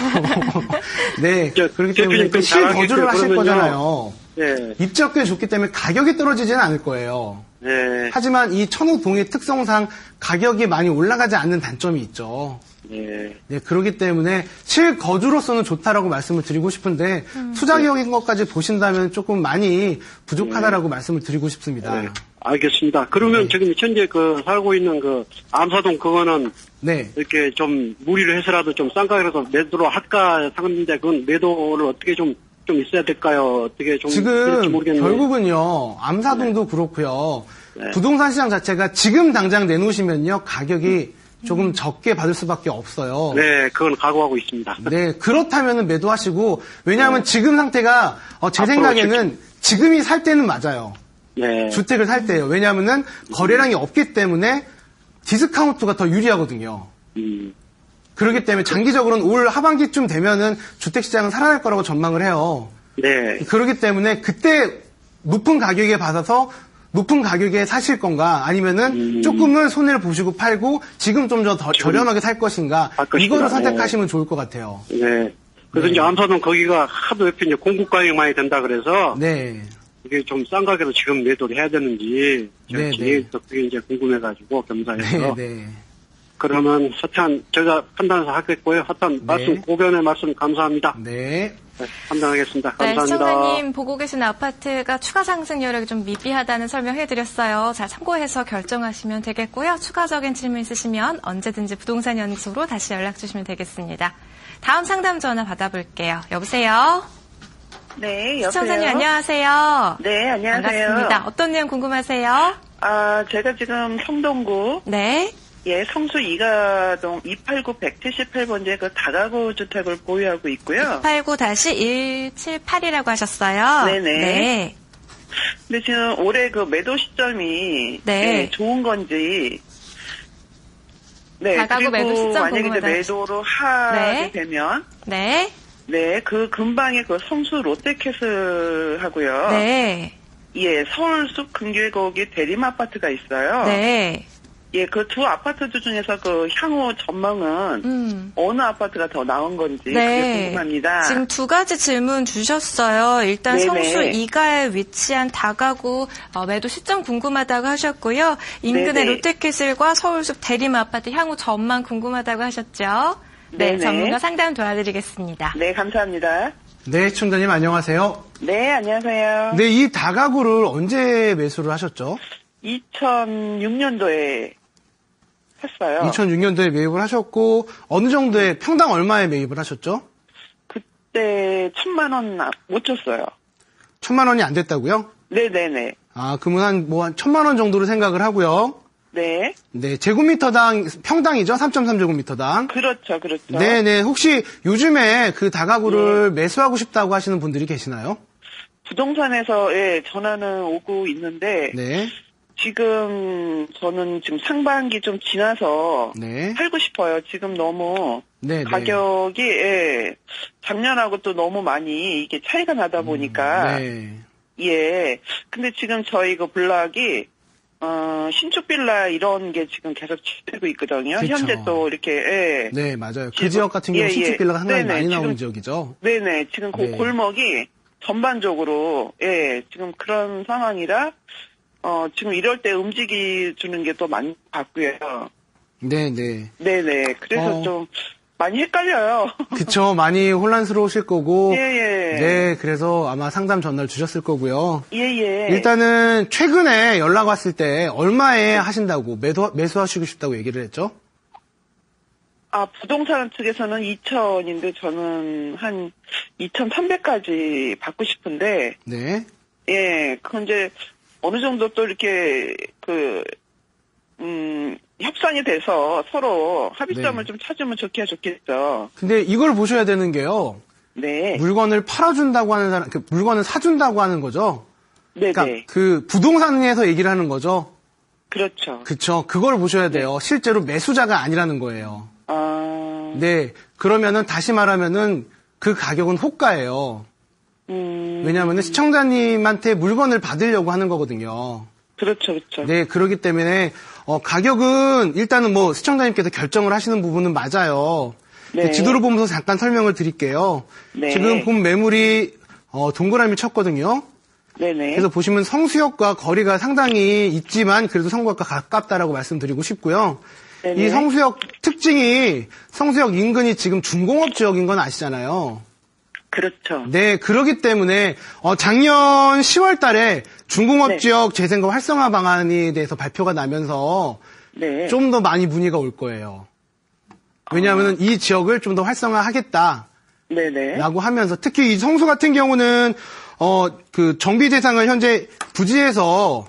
네 그렇기 때문에 그 실거주를 하실 거잖아요. 네. 입지역도 좋기 때문에 가격이 떨어지지는 않을 거예요. 네. 하지만 이 천호동의 특성상 가격이 많이 올라가지 않는 단점이 있죠. 네. 네, 그렇기 때문에 실거주로서는 좋다라고 말씀을 드리고 싶은데 투자격인 것까지 보신다면 조금 많이 부족하다라고 말씀을 드리고 싶습니다. 네. 알겠습니다. 그러면 지금 현재 그 살고 있는 그 암사동 그거는 네. 이렇게 좀 무리를 해서라도 좀 싼 가격에서 매도로 할까 하는데 그건 매도를 어떻게 좀 있어야 될까요? 어떻게 좀 지금 모르겠네요. 결국은요. 암사동도 그렇고요. 네. 부동산 시장 자체가 지금 당장 내놓으시면요. 가격이 조금 적게 받을 수밖에 없어요. 네, 그건 각오하고 있습니다. 네, 그렇다면 매도하시고 왜냐하면 지금 상태가 제 앞으로 생각에는 지금이 살 때는 맞아요. 네. 주택을 살 때요. 왜냐하면은 거래량이 없기 때문에 디스카운트가 더 유리하거든요. 그렇기 때문에 장기적으로는 올 하반기쯤 되면은 주택시장은 살아날 거라고 전망을 해요. 네. 그렇기 때문에 그때 높은 가격에 받아서 높은 가격에 사실 건가 아니면은 조금은 손해를 보시고 팔고 지금 좀 더 저렴하게 살 것인가 이거를 선택하시면 좋을 것 같아요. 네. 그래서 네. 이제 암사동 거기가 하도 옆에 이제 공급 가격 많이 된다 그래서 네. 이게 좀 싼 가격으로 지금 매도를 해야 되는지 네, 네, 그게 이제 궁금해가지고 겸사해서 네. 그러면 하여튼 제가 판단해서 하겠고요. 하여튼 말씀 고견의 말씀 감사합니다. 네. 네, 판단하겠습니다. 네, 감사합니다. 시청자님 보고 계신 아파트가 추가 상승 여력이 좀 미비하다는 설명해드렸어요. 잘 참고해서 결정하시면 되겠고요. 추가적인 질문 있으시면 언제든지 부동산 연구소로 다시 연락 주시면 되겠습니다. 다음 상담 전화 받아볼게요. 여보세요? 네, 여보세요. 시청자님 안녕하세요. 네, 안녕하세요. 반갑습니다. 어떤 내용 궁금하세요? 제가 지금 성동구, 네. 예, 성수 이가동 289 178번지에 그 다가구 주택을 보유하고 있고요. 89-178이라고 하셨어요. 네네. 네. 근데 지금 올해 그 매도 시점이 네. 예, 좋은 건지. 네, 다가구 그리고 매도 시점 만약에 이제 궁금하다. 매도로 하게 네. 되면, 네. 네, 그 근방에 그 성수 롯데캐슬 하고요. 네. 예, 서울숲 근교에 대림 아파트가 있어요. 네. 예, 그 두 아파트들 중에서 그 향후 전망은 어느 아파트가 더 나은 건지 그게 궁금합니다. 지금 두 가지 질문 주셨어요. 일단 네네. 성수 이가에 위치한 다가구 매도 시점 궁금하다고 하셨고요. 인근의 네네. 롯데캐슬과 서울숲 대림 아파트 향후 전망 궁금하다고 하셨죠. 네, 네네. 전문가 상담 도와드리겠습니다. 네, 감사합니다. 네, 시청자님 안녕하세요. 네, 안녕하세요. 네, 이 다가구를 언제 매수를 하셨죠? 2006년도에 했어요. 2006년도에 매입을 하셨고 어느 정도에 평당 얼마에 매입을 하셨죠? 그때 1,000만 원 못 줬어요. 1,000만 원이 안 됐다고요? 네네네. 아, 그러면 한 1,000만 원 정도로 생각을 하고요. 네. 네, 제곱미터당 평당이죠? 3.3제곱미터당. 그렇죠, 그렇죠. 네네. 혹시 요즘에 그 다가구를 매수하고 싶다고 하시는 분들이 계시나요? 부동산에서 예, 전화는 오고 있는데 네. 지금 저는 지금 상반기 좀 지나서 네. 팔고 싶어요. 지금 너무 네, 가격이 예, 작년하고 또 너무 많이 이게 차이가 나다 보니까 네. 예. 근데 지금 저희 그 블락이 신축 빌라 이런 게 지금 계속 되고 있거든요. 그쵸. 현재 또 이렇게 예. 네, 맞아요. 그 지금- 지역 같은 경우 예, 신축 예. 빌라가 상당히 네네, 많이 나오는 지금- 지역이죠. 네네. 지금 그 네. 골목이 전반적으로 예, 지금 그런 상황이라 지금 이럴 때 움직여주는 게 또 많이 같고요. 네네. 네네. 그래서 좀 많이 헷갈려요. 그쵸. 많이 혼란스러우실 거고. 예. 네, 그래서 아마 상담 전화를 주셨을 거고요. 예. 일단은 최근에 연락 왔을 때 얼마에 하신다고 매수하시고 싶다고 얘기를 했죠? 부동산 측에서는 2,000인데 저는 한 2,300까지 받고 싶은데, 네. 예, 그건 이제 어느 정도 또 이렇게 협상이 돼서 서로 합의점을 네. 좀 찾으면 좋겠죠. 근데 이걸 보셔야 되는 게요. 네. 물건을 팔아준다고 하는 사람, 물건을 사준다고 하는 거죠? 네네. 그러니까 그 부동산에서 얘기를 하는 거죠? 그렇죠. 그쵸. 그걸 보셔야 돼요. 실제로 매수자가 아니라는 거예요. 네. 그러면은 다시 말하면은 그 가격은 호가예요. 왜냐하면은 시청자님한테 물건을 받으려고 하는 거거든요. 그렇죠. 네. 그렇기 때문에 가격은 일단은 뭐 시청자님께서 결정을 하시는 부분은 맞아요. 네. 지도를 보면서 잠깐 설명을 드릴게요. 네. 지금 본 매물이 동그라미 쳤거든요. 네네. 그래서 보시면 성수역과 거리가 상당히 있지만 그래도 성곽과 가깝다라고 말씀드리고 싶고요. 네네. 이 성수역 특징이 성수역 인근이 지금 중공업 지역인 건 아시잖아요. 그렇죠. 네, 그렇기 때문에 작년 10월 달에 중공업 네. 지역 재생업 활성화 방안에 대해서 발표가 나면서 네. 좀 더 많이 문의가 올 거예요. 왜냐하면 이 지역을 좀 더 활성화하겠다라고 네네. 하면서 특히 이 성수 같은 경우는 그 정비 대상을 현재 부지에서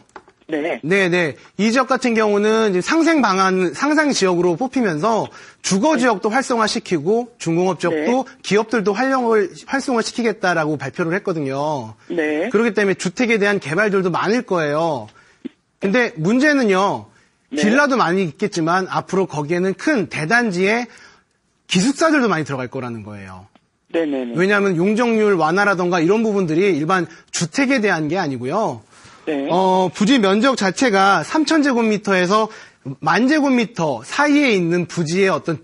네. 이 지역 같은 경우는 이제 상생 지역으로 뽑히면서 주거 지역도 활성화시키고 중공업 지역도 기업들도 활성화시키겠다라고 발표를 했거든요. 네. 그렇기 때문에 주택에 대한 개발들도 많을 거예요. 근데 문제는요. 빌라도 많이 있겠지만 앞으로 거기에는 큰 대단지에 기숙사들도 많이 들어갈 거라는 거예요. 네네네. 왜냐하면 용적률 완화라던가 이런 부분들이 일반 주택에 대한 게 아니고요. 네. 부지 면적 자체가 3,000제곱미터에서 10,000제곱미터 사이에 있는 부지에 어떤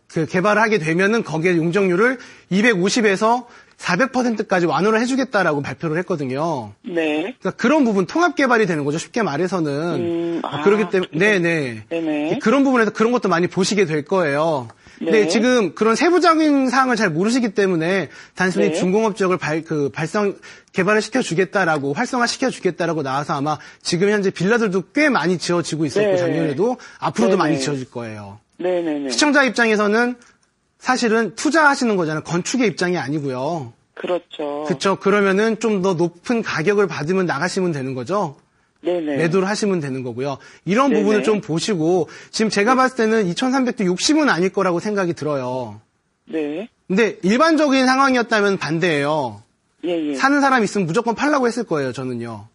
그 개발을 하게 되면은 거기에 용적률을 250에서 400%까지 완화를 해주겠다라고 발표를 했거든요. 네. 그러니까 그런 부분 통합 개발이 되는 거죠. 쉽게 말해서는. 그렇기 때문에 네네. 그런 부분에서 그런 것도 많이 보시게 될 거예요. 근데 네. 지금 그런 세부적인 사항을 잘 모르시기 때문에 단순히 네. 중공업 지역을 개발을 시켜주겠다라고 활성화시켜주겠다라고 나와서 아마 지금 현재 빌라들도 꽤 많이 지어지고 있었고 네. 작년에도 앞으로도 네네. 많이 지어질 거예요. 네네네. 시청자 입장에서는 사실은 투자하시는 거잖아요. 건축의 입장이 아니고요. 그렇죠. 그렇죠. 그러면은 좀 더 높은 가격을 받으면 나가시면 되는 거죠. 네네. 매도를 하시면 되는 거고요. 이런 네네. 부분을 좀 보시고 지금 제가 봤을 때는 2,300도 욕심은 아닐 거라고 생각이 들어요. 네. 근데 일반적인 상황이었다면 반대예요. 예. 사는 사람 있으면 무조건 팔라고 했을 거예요. 저는요.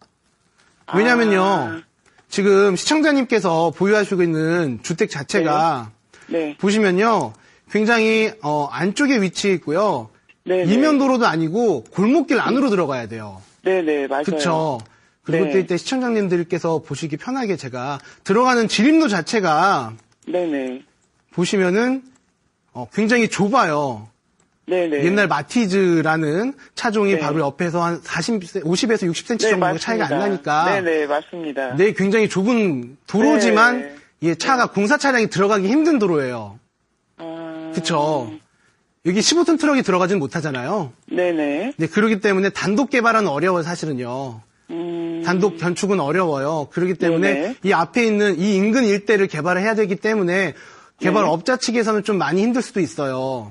왜냐면요. 지금 시청자님께서 보유하시고 있는 주택 자체가 네. 보시면요. 굉장히 안쪽에 위치해 있고요. 네네. 이면도로도 아니고 골목길 안으로 들어가야 돼요. 네네, 맞아요. 그렇죠. 그리고 네. 또 이때 시청자님들께서 보시기 편하게 제가 들어가는 진입로 자체가 네네. 보시면은 굉장히 좁아요. 네네. 옛날 마티즈라는 차종이 네. 바로 옆에서 한 50에서 60cm 네, 정도 맞습니다. 차이가 안 나니까. 네네, 맞습니다. 네, 굉장히 좁은 도로지만 네. 이 차가 공사 차량이 들어가기 힘든 도로예요. 그렇죠. 여기 15톤 트럭이 들어가진 못하잖아요. 네네. 네, 그렇기 때문에 단독 개발은 어려워요, 사실은요. 단독 건축은 어려워요. 그렇기 때문에 네네. 이 앞에 있는 이 인근 일대를 개발을 해야 되기 때문에 개발업자 측에서는 좀 많이 힘들 수도 있어요.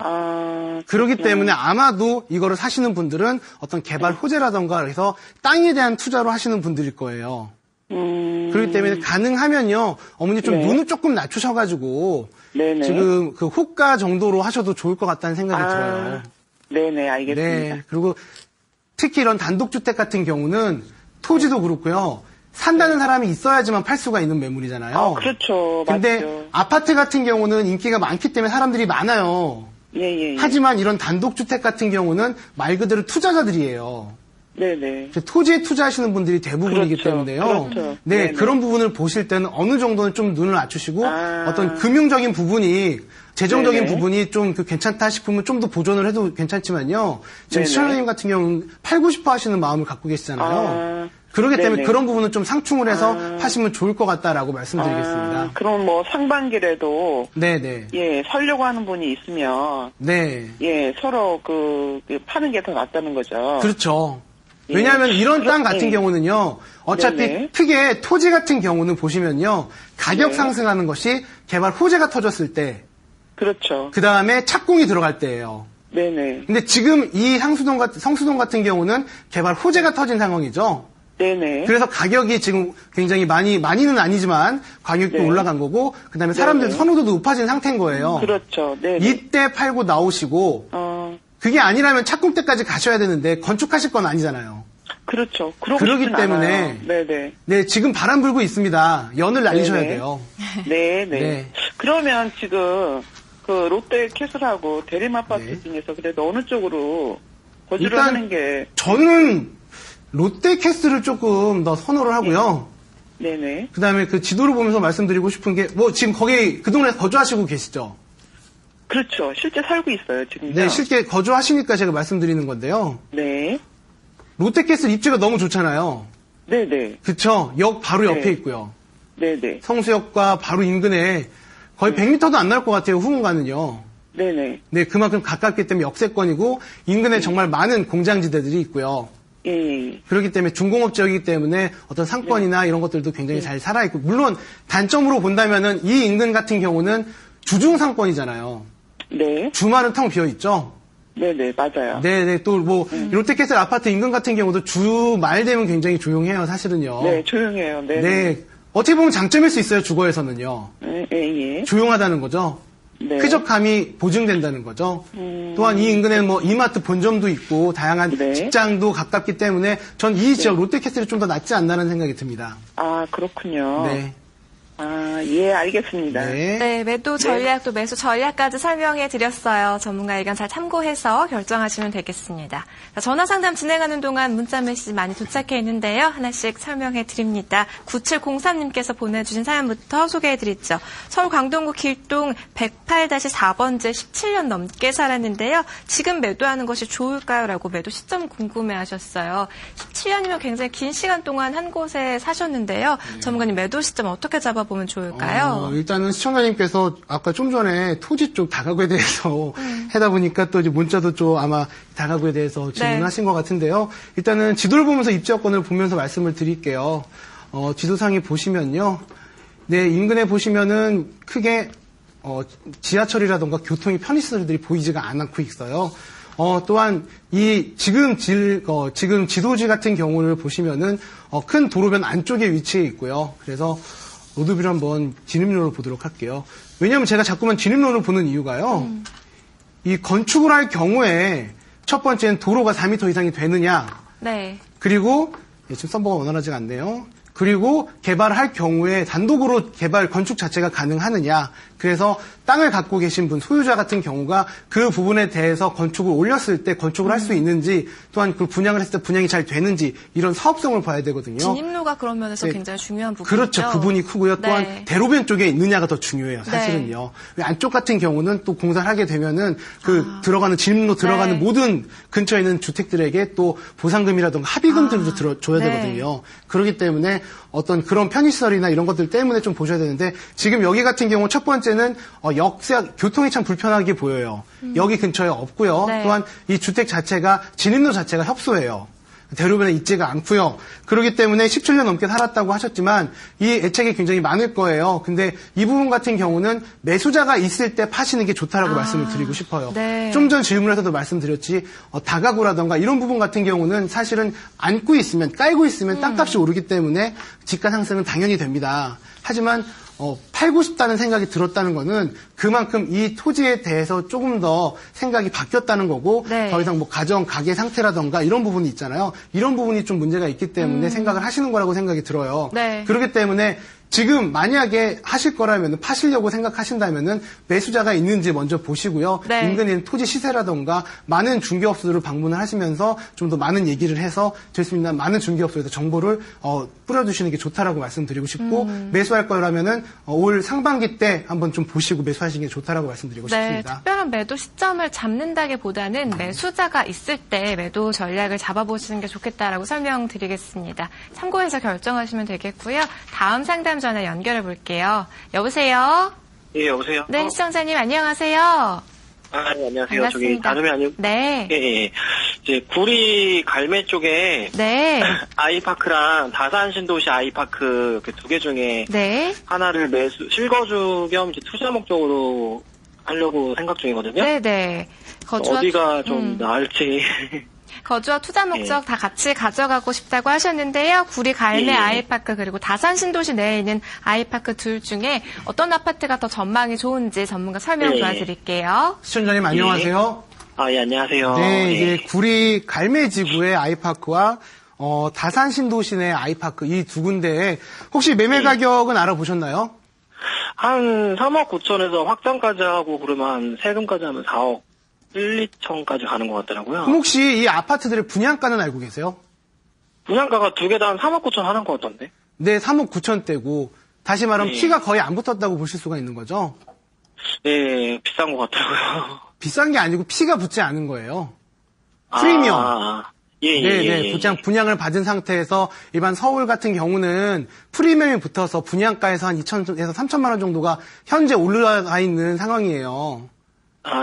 그렇기 때문에 아마도 이거를 사시는 분들은 어떤 개발 호재라던가 해서 땅에 대한 투자로 하시는 분들일 거예요. 그렇기 때문에 가능하면요, 어머니 좀 네. 눈을 조금 낮추셔가지고 네네. 지금 그 호가 정도로 하셔도 좋을 것 같다는 생각이 들어요. 네네, 알겠습니다. 네. 그리고 특히 이런 단독주택 같은 경우는 토지도 그렇고요. 산다는 사람이 있어야지만 팔 수가 있는 매물이잖아요. 그렇죠. 근데 맞죠. 아파트 같은 경우는 인기가 많기 때문에 사람들이 많아요. 예. 하지만 이런 단독주택 같은 경우는 말 그대로 투자자들이에요. 네네. 토지에 투자하시는 분들이 대부분이기 그렇죠. 때문에요. 그렇죠. 네, 네네. 그런 부분을 보실 때는 어느 정도는 좀 눈을 낮추시고 어떤 금융적인 부분이 재정적인 네네. 부분이 좀 괜찮다 싶으면 좀 더 보존을 해도 괜찮지만요. 지금 네네. 시청자님 같은 경우는 팔고 싶어 하시는 마음을 갖고 계시잖아요. 그렇기 때문에 네네. 그런 부분은 좀 상충을 해서 하시면 좋을 것 같다라고 말씀드리겠습니다. 아, 그럼 뭐 상반기라도 네네. 예, 살려고 하는 분이 있으면 네. 예, 서로 파는 게 더 낫다는 거죠. 그렇죠. 예. 왜냐하면 이런 땅 같은 예. 경우는요, 어차피 네네. 크게 토지 같은 경우는 보시면요, 가격 네. 상승하는 것이 개발 호재가 터졌을 때, 그렇죠. 그 다음에 착공이 들어갈 때예요. 네네. 근데 지금 이 성수동 같은 경우는 개발 호재가 터진 상황이죠. 네네. 그래서 가격이 지금 굉장히 많이는 아니지만 가격도 네. 올라간 거고, 그 다음에 사람들 네네. 선호도도 높아진 상태인 거예요. 그렇죠. 네네. 이때 팔고 나오시고, 그게 아니라면 착공 때까지 가셔야 되는데 건축하실 건 아니잖아요. 그렇죠. 그러고 그러기 싶진 때문에 않아요. 네네. 네, 지금 바람 불고 있습니다. 연을 날리셔야 네네. 돼요. 네네. 네. 그러면 지금 롯데캐슬하고 대림아파트 네. 중에서 그래도 어느 쪽으로 거주를 일단 하는 게 저는 롯데캐슬을 조금 더 선호를 하고요. 네네. 그다음에 그 지도를 보면서 말씀드리고 싶은 게 뭐 지금 거기 그 동네 거주하시고 계시죠? 그렇죠. 실제 살고 있어요, 지금요. 네, 실제 거주하시니까 제가 말씀드리는 건데요. 네. 롯데캐슬 입지가 너무 좋잖아요. 네네. 그쵸? 역 바로 옆에 네. 있고요. 네네. 성수역과 바로 인근에 거의 100m도 안 나올 것 같아요, 후문가는요. 네네. 네, 그만큼 가깝기 때문에 역세권이고 인근에 정말 많은 공장지대들이 있고요. 예. 그렇기 때문에 중공업 지역이기 때문에 어떤 상권이나 이런 것들도 굉장히 잘 살아있고, 물론 단점으로 본다면은 이 인근 같은 경우는 주중 상권이잖아요. 네. 주말은 텅 비어있죠. 네네. 맞아요. 네네. 또 뭐 롯데캐슬 아파트 인근 같은 경우도 주말 되면 굉장히 조용해요, 사실은요. 네, 조용해요. 네네. 네. 어떻게 보면 장점일 수 있어요, 주거에서는요. 예. 조용하다는 거죠. 네. 쾌적함이 보증된다는 거죠. 또한 이 인근에는 뭐 이마트 본점도 있고 다양한 네. 직장도 가깝기 때문에 전 이 지역 롯데캐슬이 좀 더 낫지 않나는 생각이 듭니다. 아, 그렇군요. 네. 아, 예, 알겠습니다. 네. 네, 매도 전략 또 매수 전략까지 설명해 드렸어요. 전문가 의견 잘 참고해서 결정하시면 되겠습니다. 자, 전화 상담 진행하는 동안 문자 메시지 많이 도착해 있는데요. 하나씩 설명해 드립니다. 9703님께서 보내주신 사연부터 소개해 드리죠. 서울 광동구 길동 108-4번지 17년 넘게 살았는데요. 지금 매도하는 것이 좋을까요? 라고 매도 시점 궁금해 하셨어요. 17년이면 굉장히 긴 시간 동안 한 곳에 사셨는데요. 전문가님 매도 시점 어떻게 잡아보면 좋을까요? 일단은 시청자님께서 아까 좀 전에 토지 쪽 다가구에 대해서 하다 보니까 또 이제 문자도 좀 아마 다가구에 대해서 질문하신 것 같은데요. 일단은 지도를 보면서 입지여건을 보면서 말씀을 드릴게요. 지도상에 보시면요. 네, 인근에 보시면은 크게 지하철이라던가 교통이 편의시설들이 보이지가 않고 있어요. 또한 지금 지도지 같은 경우를 보시면은 큰 도로변 안쪽에 위치해 있고요. 그래서 로드뷰를 한번 진입로를 보도록 할게요. 왜냐하면 제가 자꾸만 진입로를 보는 이유가요. 이 건축을 할 경우에 첫 번째는 도로가 4m 이상이 되느냐. 네. 그리고 지금 썸버가 원활하지가 않네요. 그리고 개발을 할 경우에 단독으로 건축 자체가 가능하느냐. 그래서 땅을 갖고 계신 분, 소유자 같은 경우가 그 부분에 대해서 건축을 올렸을 때 건축을 할 수 있는지, 또한 그 분양을 했을 때 분양이 잘 되는지, 이런 사업성을 봐야 되거든요. 진입로가 그런 면에서 네. 굉장히 중요한 부분이죠. 그렇죠. 그 부분이 크고요. 또한 네. 대로변 쪽에 있느냐가 더 중요해요. 사실은요. 안쪽 같은 경우는 또 공사를 하게 되면은 들어가는 진입로 들어가는 네. 모든 근처에 있는 주택들에게 또 보상금이라든가 합의금들도 줘야 네. 되거든요. 그렇기 때문에 어떤 그런 편의시설이나 이런 것들 때문에 좀 보셔야 되는데, 지금 여기 같은 경우 첫 번째는 교통이 참 불편하게 보여요. 여기 근처에 없고요. 네. 또한 이 주택 자체가 진입로 자체가 협소해요. 대로변에 있지가 않고요. 그렇기 때문에 17년 넘게 살았다고 하셨지만 이 애착이 굉장히 많을 거예요. 근데 이 부분 같은 경우는 매수자가 있을 때 파시는 게 좋다라고 말씀을 드리고 싶어요. 네. 좀 전 질문에서도 말씀드렸지, 다가구라던가 이런 부분 같은 경우는 사실은 깔고 있으면 땅값이 오르기 때문에 집가 상승은 당연히 됩니다. 하지만 팔고 싶다는 생각이 들었다는 거는 그만큼 이 토지에 대해서 조금 더 생각이 바뀌었다는 거고, 네. 더 이상 뭐 가게 상태라던가 이런 부분이 있잖아요. 이런 부분이 좀 문제가 있기 때문에 생각을 하시는 거라고 생각이 들어요. 네. 그렇기 때문에 지금 만약에 하실 거라면 파시려고 생각하신다면은 매수자가 있는지 먼저 보시고요. 네. 인근에 있는 토지 시세라던가 많은 중개업소들을 방문을 하시면서 좀 더 많은 얘기를 해서 될 수 있는 많은 중개업소에서 정보를 뿌려주시는 게 좋다라고 말씀드리고 싶고 매수할 거라면은 올 상반기 때 한번 좀 보시고 매수하시는 게 좋다라고 말씀드리고 네, 싶습니다. 특별한 매도 시점을 잡는다기보다는 매수자가 있을 때 매도 전략을 잡아보시는 게 좋겠다라고 설명드리겠습니다. 참고해서 결정하시면 되겠고요. 다음 상담 전화 연결해 볼게요. 여보세요? 예, 여보세요? 네, 시청자님 안녕하세요. 네, 안녕하세요. 반갑습니다. 저기 다름이 아니고 네. 예. 이제 구리 갈매 쪽에 네. 아이파크랑 다산 신도시 아이파크 그 두 개 중에 네. 하나를 실거주 겸 이제 투자 목적으로 하려고 생각 중이거든요. 네네. 어디가 좀 나을지. 거주와 투자 목적 다 같이 가져가고 싶다고 하셨는데요. 구리 갈매 예. 아이파크 그리고 다산 신도시 내에 있는 아이파크 둘 중에 어떤 아파트가 더 전망이 좋은지 전문가 설명 예. 도와드릴게요. 시청자님 안녕하세요. 예, 안녕하세요. 네, 예. 이제 구리 갈매지구의 아이파크와 다산 신도시 내 아이파크 이 두 군데에 혹시 매매 가격은 알아보셨나요? 한 3억 9천에서 확장까지 하고 그러면 한 세금까지 하면 4억 1, 2천까지 가는 것 같더라고요. 그럼 혹시 이 아파트들의 분양가는 알고 계세요? 분양가가 두 개 다 한 3억 9천 하는 것 같던데. 네, 3억 9천대고 다시 말하면 네. 피가 거의 안 붙었다고 보실 수가 있는 거죠. 네, 비싼 것 같더라고요. 비싼 게 아니고 피가 붙지 않은 거예요. 프리미엄. 예. 분양을 받은 상태에서 일반 서울 같은 경우는 프리미엄이 붙어서 분양가에서 한 2천에서 3천만 원 정도가 현재 올라가 있는 상황이에요.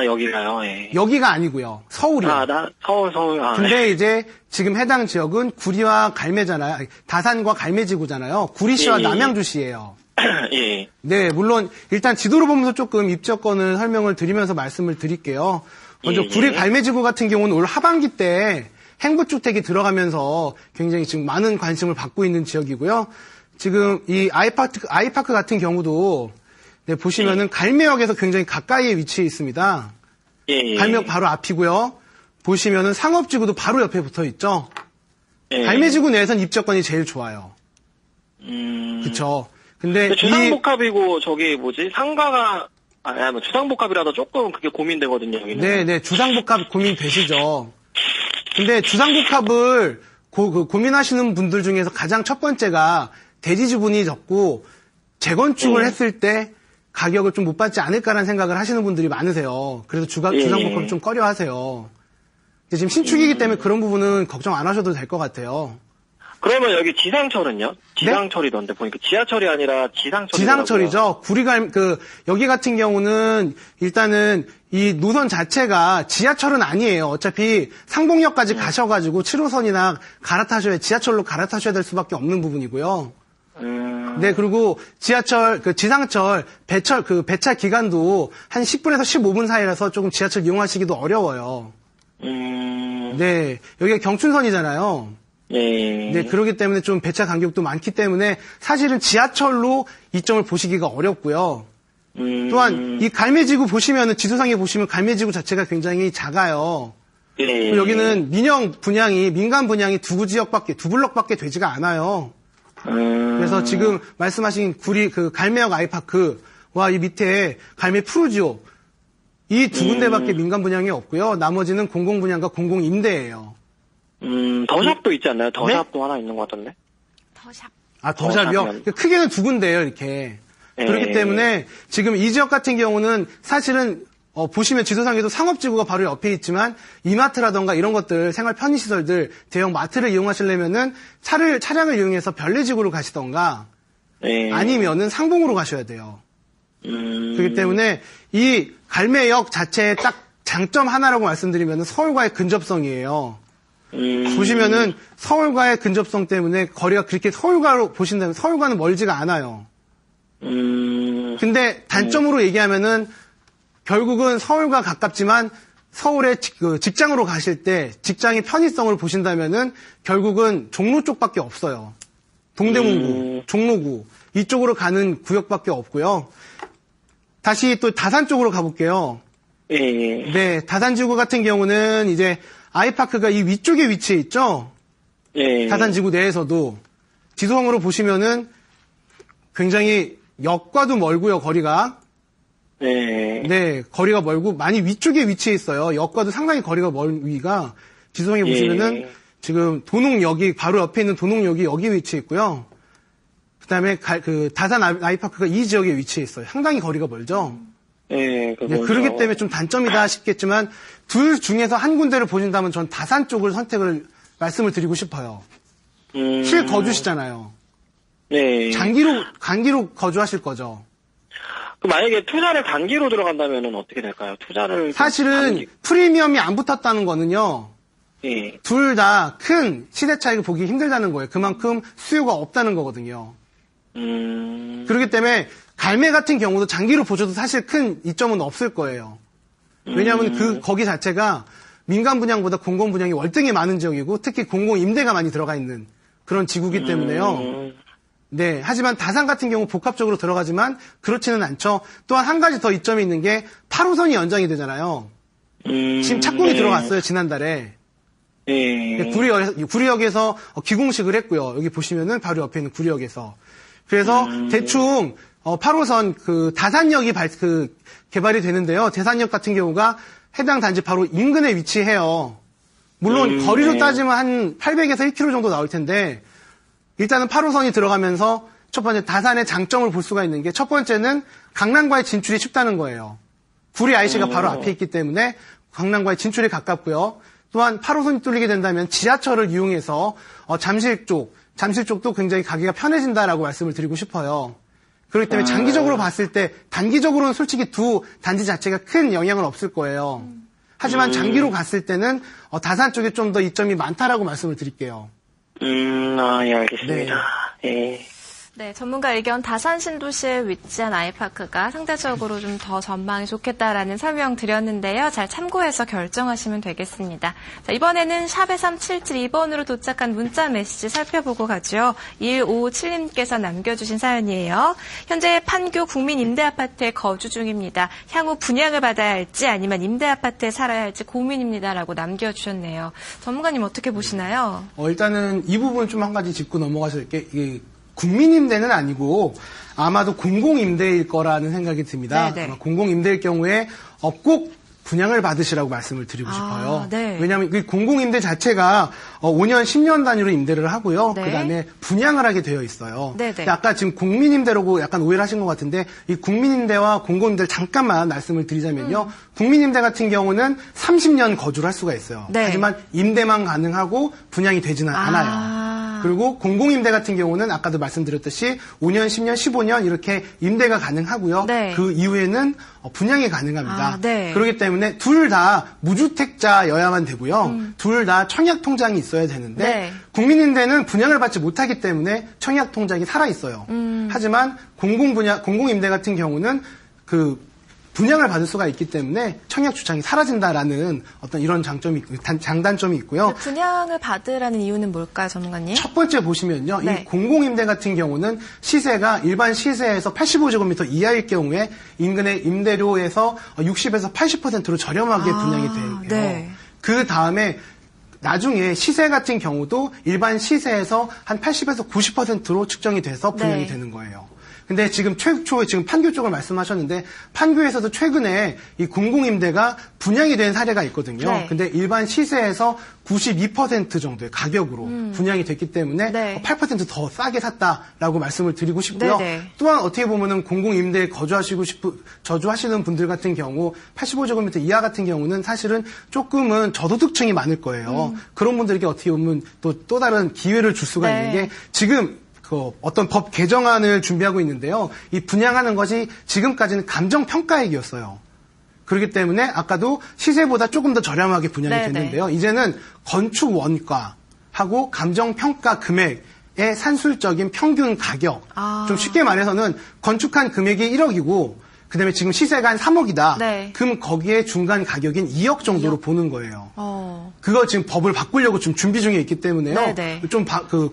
여기가요, 예. 여기가 아니고요. 서울이요. 서울. 근데 이제 지금 해당 지역은 구리와 갈매잖아요. 아니, 다산과 갈매지구잖아요. 구리시와 예. 남양주시예요. 예. 네, 물론 일단 지도로 보면서 조금 입지권을 설명을 드리면서 말씀을 드릴게요. 먼저 예. 구리 갈매지구 같은 경우는 올 하반기 때 행부주택이 들어가면서 굉장히 지금 많은 관심을 받고 있는 지역이고요. 지금 이 아이파크 같은 경우도 네, 보시면은 갈매역에서 굉장히 가까이에 위치해 있습니다. 예. 갈매역 바로 앞이고요. 보시면은 상업지구도 바로 옆에 붙어 있죠. 예. 갈매지구 내에선 입지권이 제일 좋아요. 그쵸. 근데 주상복합이고 저기 상가가 주상복합이라도 조금 그게 고민되거든요. 여기는. 네, 주상복합 고민되시죠. 근데 주상복합을 고민하시는 분들 중에서 가장 첫 번째가 대지 지분이 적고 재건축을 했을 때 가격을 좀 못 받지 않을까라는 생각을 하시는 분들이 많으세요. 그래서 주상복합을 좀 꺼려하세요. 근데 지금 신축이기 때문에 그런 부분은 걱정 안 하셔도 될 것 같아요. 그러면 여기 지상철은요? 지상철이던데 보니까 지하철이 아니라 지상철이. 지상철이죠. 여기 같은 경우는 일단은 이 노선 자체가 지하철은 아니에요. 어차피 상봉역까지 가셔가지고 7호선이나 지하철로 갈아타셔야 될 수밖에 없는 부분이고요. 네, 그리고 지상철, 배차 기간도 한 10분에서 15분 사이라서 조금 지하철 이용하시기도 어려워요. 네, 여기가 경춘선이잖아요. 네, 그렇기 때문에 좀 배차 간격도 많기 때문에 사실은 지하철로 이점을 보시기가 어렵고요. 또한 이 갈매지구 보시면은 지도상에 보시면 갈매지구 자체가 굉장히 작아요. 여기는 민간 분양이 두 블럭밖에 되지가 않아요. 그래서 지금 말씀하신 구리 갈매역 아이파크와 이 밑에 갈매 푸르지오 이 두 군데밖에 민간 분양이 없고요. 나머지는 공공 분양과 공공 임대예요. 더샵도 있지 않나요? 더샵도 네? 하나 있는 것 같던데. 더샵. 더샵이요? 크게는 두 군데예요, 이렇게. 그렇기 때문에 지금 이 지역 같은 경우는 사실은 보시면 지도상에도 상업지구가 바로 옆에 있지만 이마트라던가 이런 것들 생활 편의시설들 대형 마트를 이용하시려면은 차량을 이용해서 별내지구로 가시던가 아니면은 상봉으로 가셔야 돼요. 그렇기 때문에 이 갈매역 자체의 딱 장점 하나라고 말씀드리면은 서울과의 근접성이에요. 보시면은 서울과의 근접성 때문에 거리가 그렇게 서울과로 보신다면 서울과는 멀지가 않아요. 근데 단점으로 얘기하면은 결국은 서울과 가깝지만 서울에 직장으로 가실 때 직장의 편의성을 보신다면은 결국은 종로 쪽밖에 없어요. 동대문구, 종로구 이쪽으로 가는 구역밖에 없고요. 다시 또 다산 쪽으로 가볼게요. 네, 다산지구 같은 경우는 이제 아이파크가 이 위쪽에 위치해 있죠. 다산지구 내에서도 지도상으로 보시면은 굉장히 역과도 멀고요, 거리가. 네. 네, 거리가 멀고 많이 위쪽에 위치해 있어요. 역과도 상당히 거리가 먼 위가. 지도상에 보시면은 지금 도농역이 바로 옆에 있는 도농역이 여기 위치해 있고요. 그다음에 다산 아이파크가 이 지역에 위치해 있어요. 상당히 거리가 멀죠. 네, 네, 그렇기 때문에 좀 단점이다 싶겠지만 둘 중에서 한 군데를 보신다면 전 다산 쪽을 선택을 말씀을 드리고 싶어요. 실 거주시잖아요. 네. 단기로 거주하실 거죠. 만약에 투자를 단기로 들어간다면 어떻게 될까요? 투자를 사실은 프리미엄이 안 붙었다는 거는요. 예. 둘 다 큰 시대 차익을 보기 힘들다는 거예요. 그만큼 수요가 없다는 거거든요. 그렇기 때문에 갈매 같은 경우도 장기로 보셔도 사실 큰 이점은 없을 거예요. 왜냐하면 거기 자체가 민간 분양보다 공공 분양이 월등히 많은 지역이고 특히 공공 임대가 많이 들어가 있는 그런 지구이기 때문에요. 네, 하지만 다산 같은 경우 복합적으로 들어가지만 그렇지는 않죠. 또한 한 가지 더 이점이 있는 게 8호선이 연장이 되잖아요. 지금 착공이 들어갔어요, 지난달에. 예. 구리역에서 기공식을 했고요. 여기 보시면은 바로 옆에 있는 구리역에서. 그래서 대충 8호선 다산역이 개발이 되는데요. 대산역 같은 경우가 해당 단지 바로 인근에 위치해요. 물론 거리로 따지면 한 800에서 1km 정도 나올 텐데 일단은 8호선이 들어가면서 첫 번째 다산의 장점을 볼 수가 있는 게 첫 번째는 강남과의 진출이 쉽다는 거예요. 구리 IC가 바로 앞에 있기 때문에 강남과의 진출이 가깝고요. 또한 8호선이 뚫리게 된다면 지하철을 이용해서 잠실 쪽도 굉장히 가기가 편해진다라고 말씀을 드리고 싶어요. 그렇기 때문에 장기적으로 봤을 때 단기적으로는 솔직히 두 단지 자체가 큰 영향은 없을 거예요. 하지만 장기로 갔을 때는 다산 쪽에 좀 더 이점이 많다라고 말씀을 드릴게요. 예, 알겠습니다. 예. 네, 전문가 의견 다산 신도시에 위치한 아이파크가 상대적으로 좀 더 전망이 좋겠다라는 설명 드렸는데요. 잘 참고해서 결정하시면 되겠습니다. 자, 이번에는 샵의 3772번으로 도착한 문자 메시지 살펴보고 가죠. 1557님께서 남겨주신 사연이에요. 현재 판교 국민임대아파트에 거주 중입니다. 향후 분양을 받아야 할지 아니면 임대아파트에 살아야 할지 고민입니다라고 남겨주셨네요. 전문가님 어떻게 보시나요? 일단은 이 부분 좀 한 가지 짚고 넘어가실 게 국민임대는 아니고 아마도 공공임대일 거라는 생각이 듭니다. 아마 공공임대일 경우에 꼭 분양을 받으시라고 말씀을 드리고 싶어요. 네. 왜냐하면 그 공공임대 자체가 5년, 10년 단위로 임대를 하고요. 네. 그다음에 분양을 하게 되어 있어요. 네. 근데 아까 지금 국민임대라고 약간 오해를 하신 것 같은데 이 국민임대와 공공임대를 잠깐만 말씀을 드리자면요. 국민임대 같은 경우는 30년 거주를 할 수가 있어요. 네. 하지만 임대만 가능하고 분양이 되지는 않아요. 그리고 공공임대 같은 경우는 아까도 말씀드렸듯이 5년, 10년, 15년 이렇게 임대가 가능하고요. 네. 그 이후에는 분양이 가능합니다. 네. 그렇기 때문에 둘 다 무주택자여야만 되고요. 둘 다 청약통장이 있어야 되는데 네. 국민임대는 분양을 받지 못하기 때문에 청약통장이 살아있어요. 하지만 공공임대 같은 경우는 분양을 받을 수가 있기 때문에 청약 주창이 사라진다라는 어떤 이런 장단점이 있고요. 분양을 받으라는 이유는 뭘까요, 전문가님? 첫 번째 보시면요. 네. 이 공공임대 같은 경우는 시세가 일반 시세에서 85제곱미터 이하일 경우에 인근의 임대료에서 60에서 80%로 저렴하게 분양이 돼요. 네. 그 다음에 나중에 시세 같은 경우도 일반 시세에서 한 80에서 90%로 측정이 돼서 분양이 되는 거예요. 근데 지금 지금 판교 쪽을 말씀하셨는데 판교에서도 최근에 이 공공임대가 분양이 된 사례가 있거든요. 네. 근데 일반 시세에서 92% 정도의 가격으로 분양이 됐기 때문에 8% 더 싸게 샀다라고 말씀을 드리고 싶고요. 네네. 또한 어떻게 보면은 공공임대에 거주하시는 분들 같은 경우 85제곱미터 이하 같은 경우는 사실은 조금은 저소득층이 많을 거예요. 그런 분들에게 어떻게 보면 또 다른 기회를 줄 수가 있는 게 지금 어떤 법 개정안을 준비하고 있는데요. 이 분양하는 것이 지금까지는 감정평가액이었어요. 그렇기 때문에 아까도 시세보다 조금 더 저렴하게 분양이 됐는데요. 이제는 건축 원가하고 감정평가 금액의 산술적인 평균 가격. 좀 쉽게 말해서는 건축한 금액이 1억이고 그다음에 지금 시세가 한 3억이다. 네. 그럼 거기에 중간 가격인 2억 정도로 보는 거예요. 그거 지금 법을 바꾸려고 지금 준비 중에 있기 때문에요. 네네. 좀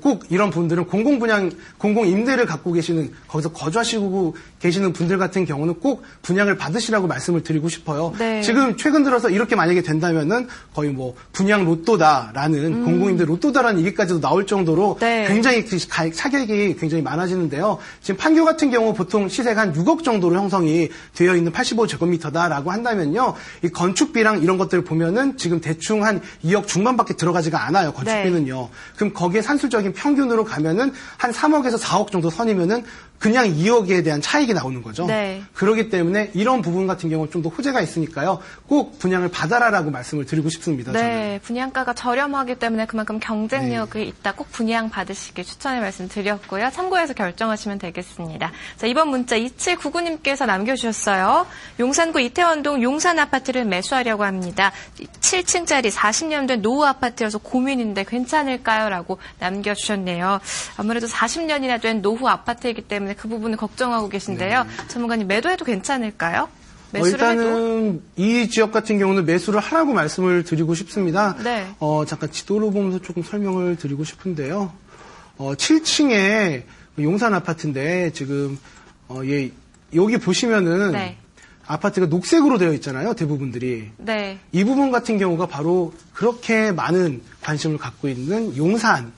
꼭 이런 분들은 공공 임대를 갖고 계시는 거기서 거주하시고 계시는 분들 같은 경우는 꼭 분양을 받으시라고 말씀을 드리고 싶어요. 네. 지금 최근 들어서 이렇게 만약에 된다면은 거의 뭐 분양 로또다라는 공공임대 로또다라는 얘기까지도 나올 정도로 네. 굉장히 차격이 굉장히 많아지는데요. 지금 판교 같은 경우 보통 시세가 한 6억 정도로 형성이 되어 있는 85제곱미터다라고 한다면요. 이 건축비랑 이런 것들을 보면은 지금 대충 한 2억 중반밖에 들어가지가 않아요. 건축비는요. 네. 그럼 거기에 산술적인 평균으로 가면은 한 3억에서 4억 정도 선이면은 그냥 2억에 대한 차익이 나오는 거죠. 네. 그렇기 때문에 이런 부분 같은 경우는 좀 더 호재가 있으니까요. 꼭 분양을 받아라라고 말씀을 드리고 싶습니다. 저는. 네, 분양가가 저렴하기 때문에 그만큼 경쟁력이 있다. 꼭 분양 받으시길 추천의 말씀 드렸고요. 참고해서 결정하시면 되겠습니다. 자, 이번 문자 2799님께서 남겨주셨어요. 용산구 이태원동 용산 아파트를 매수하려고 합니다. 7층짜리 40년 된 노후 아파트여서 고민인데 괜찮을까요? 라고 남겨주셨네요. 아무래도 40년이나 된 노후 아파트이기 때문에 그 부분을 걱정하고 계신데요. 전문가님 매도해도 괜찮을까요? 매수를 일단은 해도? 이 지역 같은 경우는 매수를 하라고 말씀을 드리고 싶습니다. 네. 잠깐 지도로 보면서 조금 설명을 드리고 싶은데요. 7층에 용산 아파트인데 지금 여기 보시면은 네. 아파트가 녹색으로 되어 있잖아요. 대부분들이. 네. 이 부분 같은 경우가 바로 그렇게 많은 관심을 갖고 있는 용산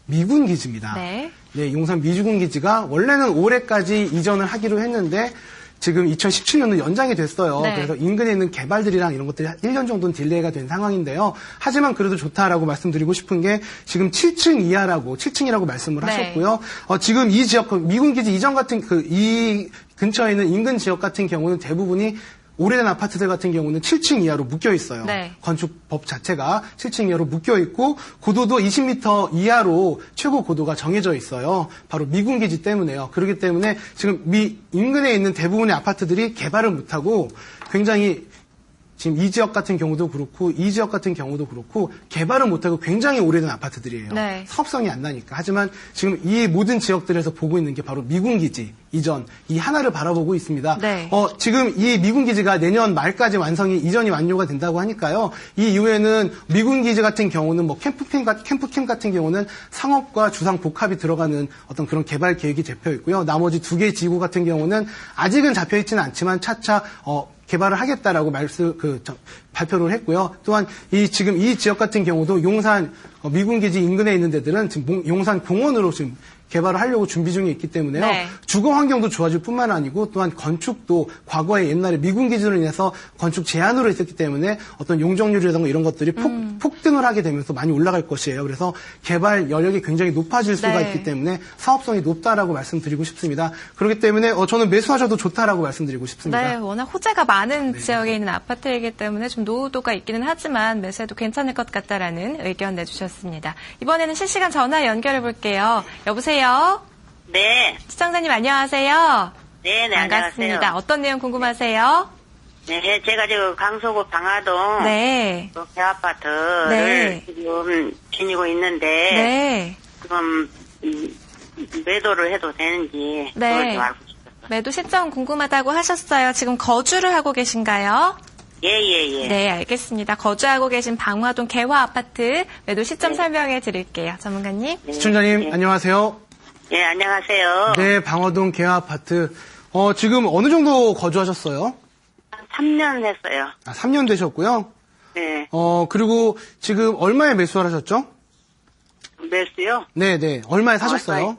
미군 기지입니다. 네. 네, 용산 미군 기지가 원래는 올해까지 이전을 하기로 했는데 지금 2017년도 연장이 됐어요. 네. 그래서 인근에 있는 개발들이랑 이런 것들이 1년 정도는 딜레이가 된 상황인데요. 하지만 그래도 좋다라고 말씀드리고 싶은 게 지금 7층이라고 말씀을 네. 하셨고요. 지금 이 지역 미군 기지 이전 같은 이 근처에 있는 인근 지역 같은 경우는 대부분이 오래된 아파트들 같은 경우는 7층 이하로 묶여 있어요. 네. 건축법 자체가 7층 이하로 묶여 있고 고도도 20m 이하로 최고 고도가 정해져 있어요. 바로 미군 기지 때문에요. 그렇기 때문에 지금 인근에 있는 대부분의 아파트들이 개발을 못하고 굉장히 지금 이 지역 같은 경우도 그렇고 이 지역 같은 경우도 그렇고 개발을 못하고 굉장히 오래된 아파트들이에요. 네. 사업성이 안 나니까. 하지만 지금 이 모든 지역들에서 보고 있는 게 바로 미군기지 이전 이 하나를 바라보고 있습니다. 네. 지금 이 미군기지가 내년 말까지 이전이 완료가 된다고 하니까요. 이 이후에는 미군기지 같은 경우는 뭐 캠프캠 같은 경우는 상업과 주상 복합이 들어가는 어떤 그런 개발 계획이 잡혀 있고요. 나머지 두 개 지구 같은 경우는 아직은 잡혀 있지는 않지만 차차 개발을 하겠다라고 발표를 했고요. 또한 지금 이 지역 같은 경우도 용산 미군기지 인근에 있는 데들은 지금 용산 공원으로 지금 개발을 하려고 준비 중에 있기 때문에요. 네. 주거 환경도 좋아질 뿐만 아니고 또한 건축도 과거에 옛날에 미군 기지로 인해서 건축 제한으로 있었기 때문에 어떤 용적률이라든가 이런 것들이 폭등을 하게 되면서 많이 올라갈 것이에요. 그래서 개발 여력이 굉장히 높아질 수가 네. 있기 때문에 사업성이 높다라고 말씀드리고 싶습니다. 그렇기 때문에 저는 매수하셔도 좋다라고 말씀드리고 싶습니다. 네, 워낙 호재가 많은 지역에 있는 아파트이기 때문에 좀 노후도가 있기는 하지만 매수해도 괜찮을 것 같다라는 의견 내주셨습니다. 이번에는 실시간 전화 연결해 볼게요. 여보세요? 네. 시청자님 안녕하세요. 네, 반갑습니다. 안녕하세요. 어떤 내용 궁금하세요? 네, 제가 지금 강서구 방화동 네. 그 개아파트를 네. 지금 지니고 있는데 네. 지금 매도를 해도 되는지 네. 그걸 좀 알고 싶었어요. 매도 시점 궁금하다고 하셨어요. 지금 거주를 하고 계신가요? 예. 네, 알겠습니다. 거주하고 계신 방화동 개화 아파트 매도 시점 설명해 드릴게요. 전문가님. 네. 시청자님 네. 안녕하세요. 네, 안녕하세요. 네, 방화동 개화 아파트. 지금 어느 정도 거주하셨어요? 한 3년 했어요. 3년 되셨고요. 네. 그리고 지금 얼마에 매수를 하셨죠? 매수요? 네. 얼마에 사셨어요?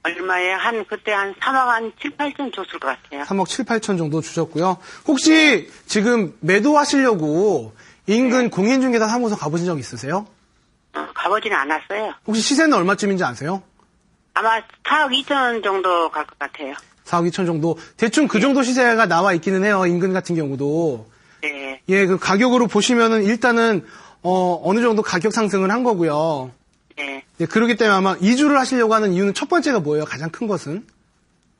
얼마에 그때 한 3억 한 7, 8천 줬을 것 같아요. 3억 7, 8천 정도 주셨고요. 혹시 지금 매도하시려고 인근 공인중개사 사무소 가보신 적 있으세요? 가보지는 않았어요. 혹시 시세는 얼마쯤인지 아세요? 아마 4억 2천 원 정도 갈 것 같아요. 4억 2천 정도. 대충 그 정도 시세가 나와 있기는 해요. 인근 같은 경우도. 네. 예, 그 가격으로 보시면은 일단은 어느 정도 가격 상승을 한 거고요. 네. 네, 그렇기 때문에 아마 이주를 하시려고 하는 이유는 첫 번째가 뭐예요? 가장 큰 것은?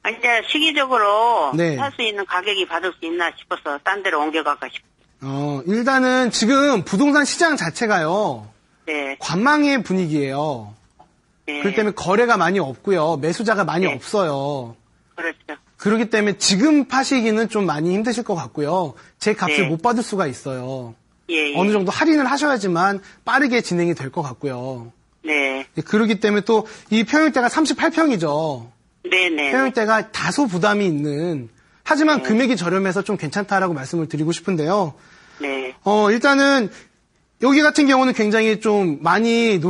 이제 시기적으로 네. 살 수 있는 가격이 받을 수 있나 싶어서 딴 데로 옮겨갈까 싶어요. 일단은 지금 부동산 시장 자체가요. 네. 관망의 분위기예요. 네. 그렇기 때문에 거래가 많이 없고요. 매수자가 많이 네. 없어요. 그렇죠. 그렇기 때문에 지금 파시기는 좀 많이 힘드실 것 같고요. 제 값을 네. 못 받을 수가 있어요. 예. 어느 정도 할인을 하셔야지만 빠르게 진행이 될 것 같고요. 네. 그렇기 때문에 또 이 평형대가 38평이죠. 네네. 평형대가 다소 부담이 있는, 하지만 금액이 저렴해서 좀 괜찮다라고 말씀을 드리고 싶은데요. 네. 일단은 여기 같은 경우는 굉장히 좀 많이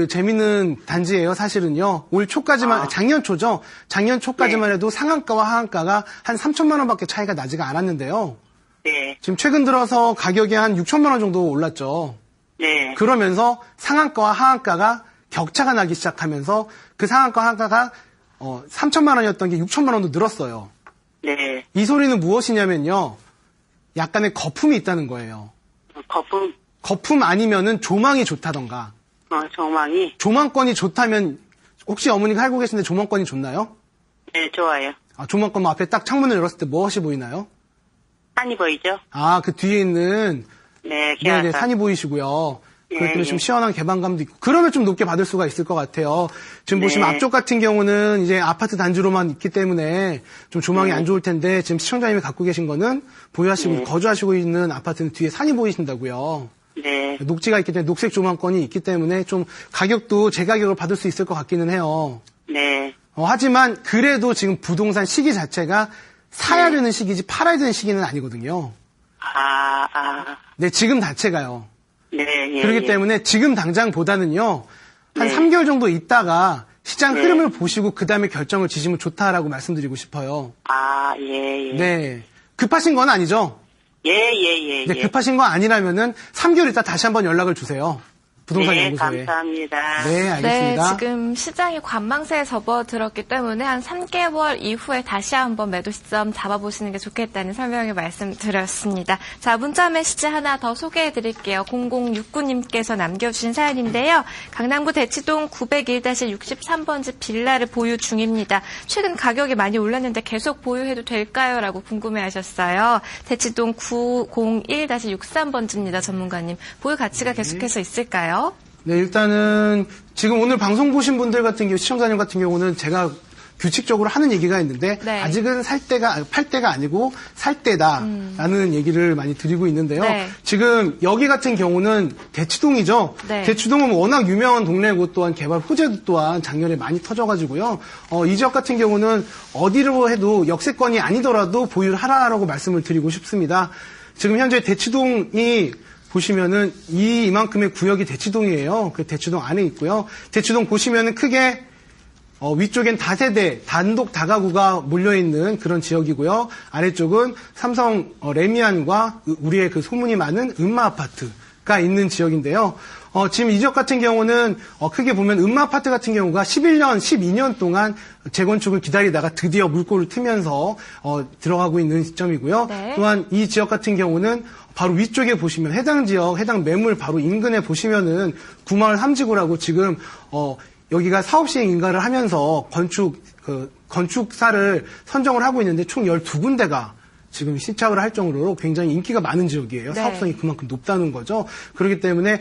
재밌는 단지예요, 사실은요. 올 초까지만, 작년 초죠. 작년 초까지만 해도 상한가와 하한가가 한 3천만 원밖에 차이가 나지가 않았는데요. 네. 지금 최근 들어서 가격이 한 6천만 원 정도 올랐죠. 네. 그러면서 상한가와 하한가가 격차가 나기 시작하면서 그 상한가 하한가가 3천만 원이었던 게 6천만 원도 늘었어요. 네. 이 소리는 무엇이냐면요. 약간의 거품이 있다는 거예요. 거품 아니면은 조망이 좋다던가. 조망이? 조망권이 좋다면, 혹시 어머니가 알고 계신데 조망권이 좋나요? 네, 좋아요. 조망권 앞에 딱 창문을 열었을 때 무엇이 보이나요? 산이 보이죠? 그 뒤에 있는 네, 네, 산이 보이시고요. 그렇기 때문에 예. 좀 시원한 개방감도 있고, 그러면 좀 높게 받을 수가 있을 것 같아요. 지금 네. 보시면 앞쪽 같은 경우는 이제 아파트 단지로만 있기 때문에 좀 조망이 안 좋을 텐데, 지금 시청자님이 갖고 계신 거는 보유하시고, 거주하시고 있는 아파트는 뒤에 산이 보이신다고요. 네. 녹지가 있기 때문에 녹색 조망권이 있기 때문에 좀 가격도 제 가격을 받을 수 있을 것 같기는 해요. 네. 하지만 그래도 지금 부동산 시기 자체가 사야 되는 시기지 팔아야 되는 시기는 아니거든요. 네, 지금 자체가요. 네, 예. 그렇기 때문에 지금 당장보다는요, 한 네. 3개월 정도 있다가 시장 네. 흐름을 보시고 그 다음에 결정을 지시면 좋다라고 말씀드리고 싶어요. 예. 네. 급하신 건 아니죠? 예. 네, 급하신 거 아니라면은 3개월 있다 다시 한번 연락을 주세요. 부동산 네, 연구소에. 감사합니다. 네, 알겠습니다. 네, 지금 시장이 관망세에 접어들었기 때문에 한 3개월 이후에 다시 한번 매도 시점 잡아보시는 게 좋겠다는 설명을 말씀드렸습니다. 자, 문자 메시지 하나 더 소개해드릴게요. 0069님께서 남겨주신 사연인데요. 강남구 대치동 901-63번지 빌라를 보유 중입니다. 최근 가격이 많이 올랐는데 계속 보유해도 될까요? 라고 궁금해하셨어요. 대치동 901-63번지입니다. 전문가님. 보유 가치가 계속해서 있을까요? 네, 일단은 지금 오늘 방송 보신 분들 같은 경우, 시청자님 같은 경우는 제가 규칙적으로 하는 얘기가 있는데 네. 아직은 팔 때가 아니고 살 때다라는 얘기를 많이 드리고 있는데요. 네. 지금 여기 같은 경우는 대치동이죠. 네. 대치동은 워낙 유명한 동네고 또한 개발 호재도 또한 작년에 많이 터져가지고요. 이 지역 같은 경우는 어디로 해도 역세권이 아니더라도 보유를 하라라고 말씀을 드리고 싶습니다. 지금 현재 대치동이 보시면은 이만큼의 구역이 대치동이에요. 그 대치동 안에 있고요. 대치동 보시면은 크게 위쪽엔 다세대 단독 다가구가 몰려있는 그런 지역이고요. 아래쪽은 삼성 레미안과 우리의 그 소문이 많은 음마 아파트가 있는 지역인데요. 지금 이 지역 같은 경우는 크게 보면 음마 아파트 같은 경우가 11년, 12년 동안 재건축을 기다리다가 드디어 물꼬를 트면서 들어가고 있는 시점이고요. 네. 또한 이 지역 같은 경우는 바로 위쪽에 보시면 해당 지역, 해당 매물 바로 인근에 보시면은 구마을 함지구라고 지금 여기가 사업 시행 인가를 하면서 건축사를 선정을 하고 있는데 총 12군데가 지금 시착을 할 정도로 굉장히 인기가 많은 지역이에요. 네. 사업성이 그만큼 높다는 거죠. 그렇기 때문에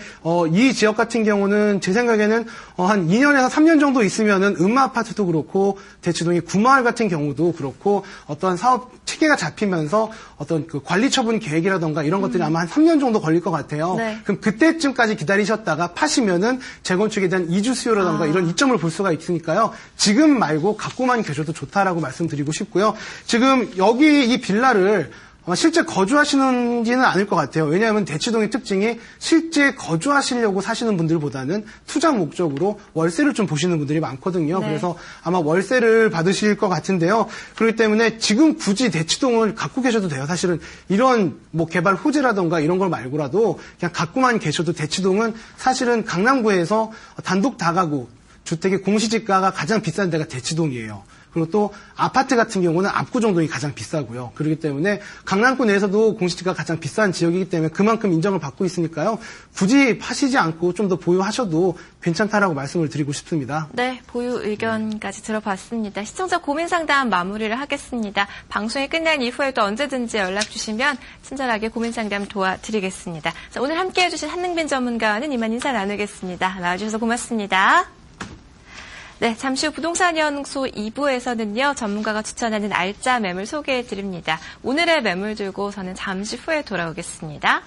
이 지역 같은 경우는 제 생각에는 한 2년에서 3년 정도 있으면은 음마 아파트도 그렇고 대치동의 구마을 같은 경우도 그렇고 어떤 사업 체계가 잡히면서 어떤 그 관리 처분 계획이라던가 이런 것들이 아마 한 3년 정도 걸릴 것 같아요. 네. 그럼 그때쯤까지 기다리셨다가 파시면은 재건축에 대한 이주 수요라던가 이런 이점을 볼 수가 있으니까요. 지금 말고 갖고만 계셔도 좋다라고 말씀드리고 싶고요. 지금 여기 이 빌라를 아마 실제 거주하시는지는 않을 것 같아요. 왜냐하면 대치동의 특징이 실제 거주하시려고 사시는 분들보다는 투자 목적으로 월세를 좀 보시는 분들이 많거든요. 네. 그래서 아마 월세를 받으실 것 같은데요. 그렇기 때문에 지금 굳이 대치동을 갖고 계셔도 돼요. 사실은 이런 뭐 개발 호재라던가 이런 걸 말고라도 그냥 갖고만 계셔도 대치동은 사실은 강남구에서 단독 다가구 주택의 공시지가가 가장 비싼 데가 대치동이에요. 그리고 또 아파트 같은 경우는 압구정동이 가장 비싸고요. 그렇기 때문에 강남구 내에서도 공시지가가 가장 비싼 지역이기 때문에 그만큼 인정을 받고 있으니까요. 굳이 파시지 않고 좀 더 보유하셔도 괜찮다라고 말씀을 드리고 싶습니다. 네, 보유 의견까지 들어봤습니다. 시청자 고민 상담 마무리를 하겠습니다. 방송이 끝난 이후에도 언제든지 연락 주시면 친절하게 고민 상담 도와드리겠습니다. 자, 오늘 함께해 주신 한능빈 전문가와는 이만 인사 나누겠습니다. 나와주셔서 고맙습니다. 네, 잠시 후 부동산 연구소 2부에서는요. 전문가가 추천하는 알짜 매물 소개해 드립니다. 오늘의 매물 들고 저는 잠시 후에 돌아오겠습니다.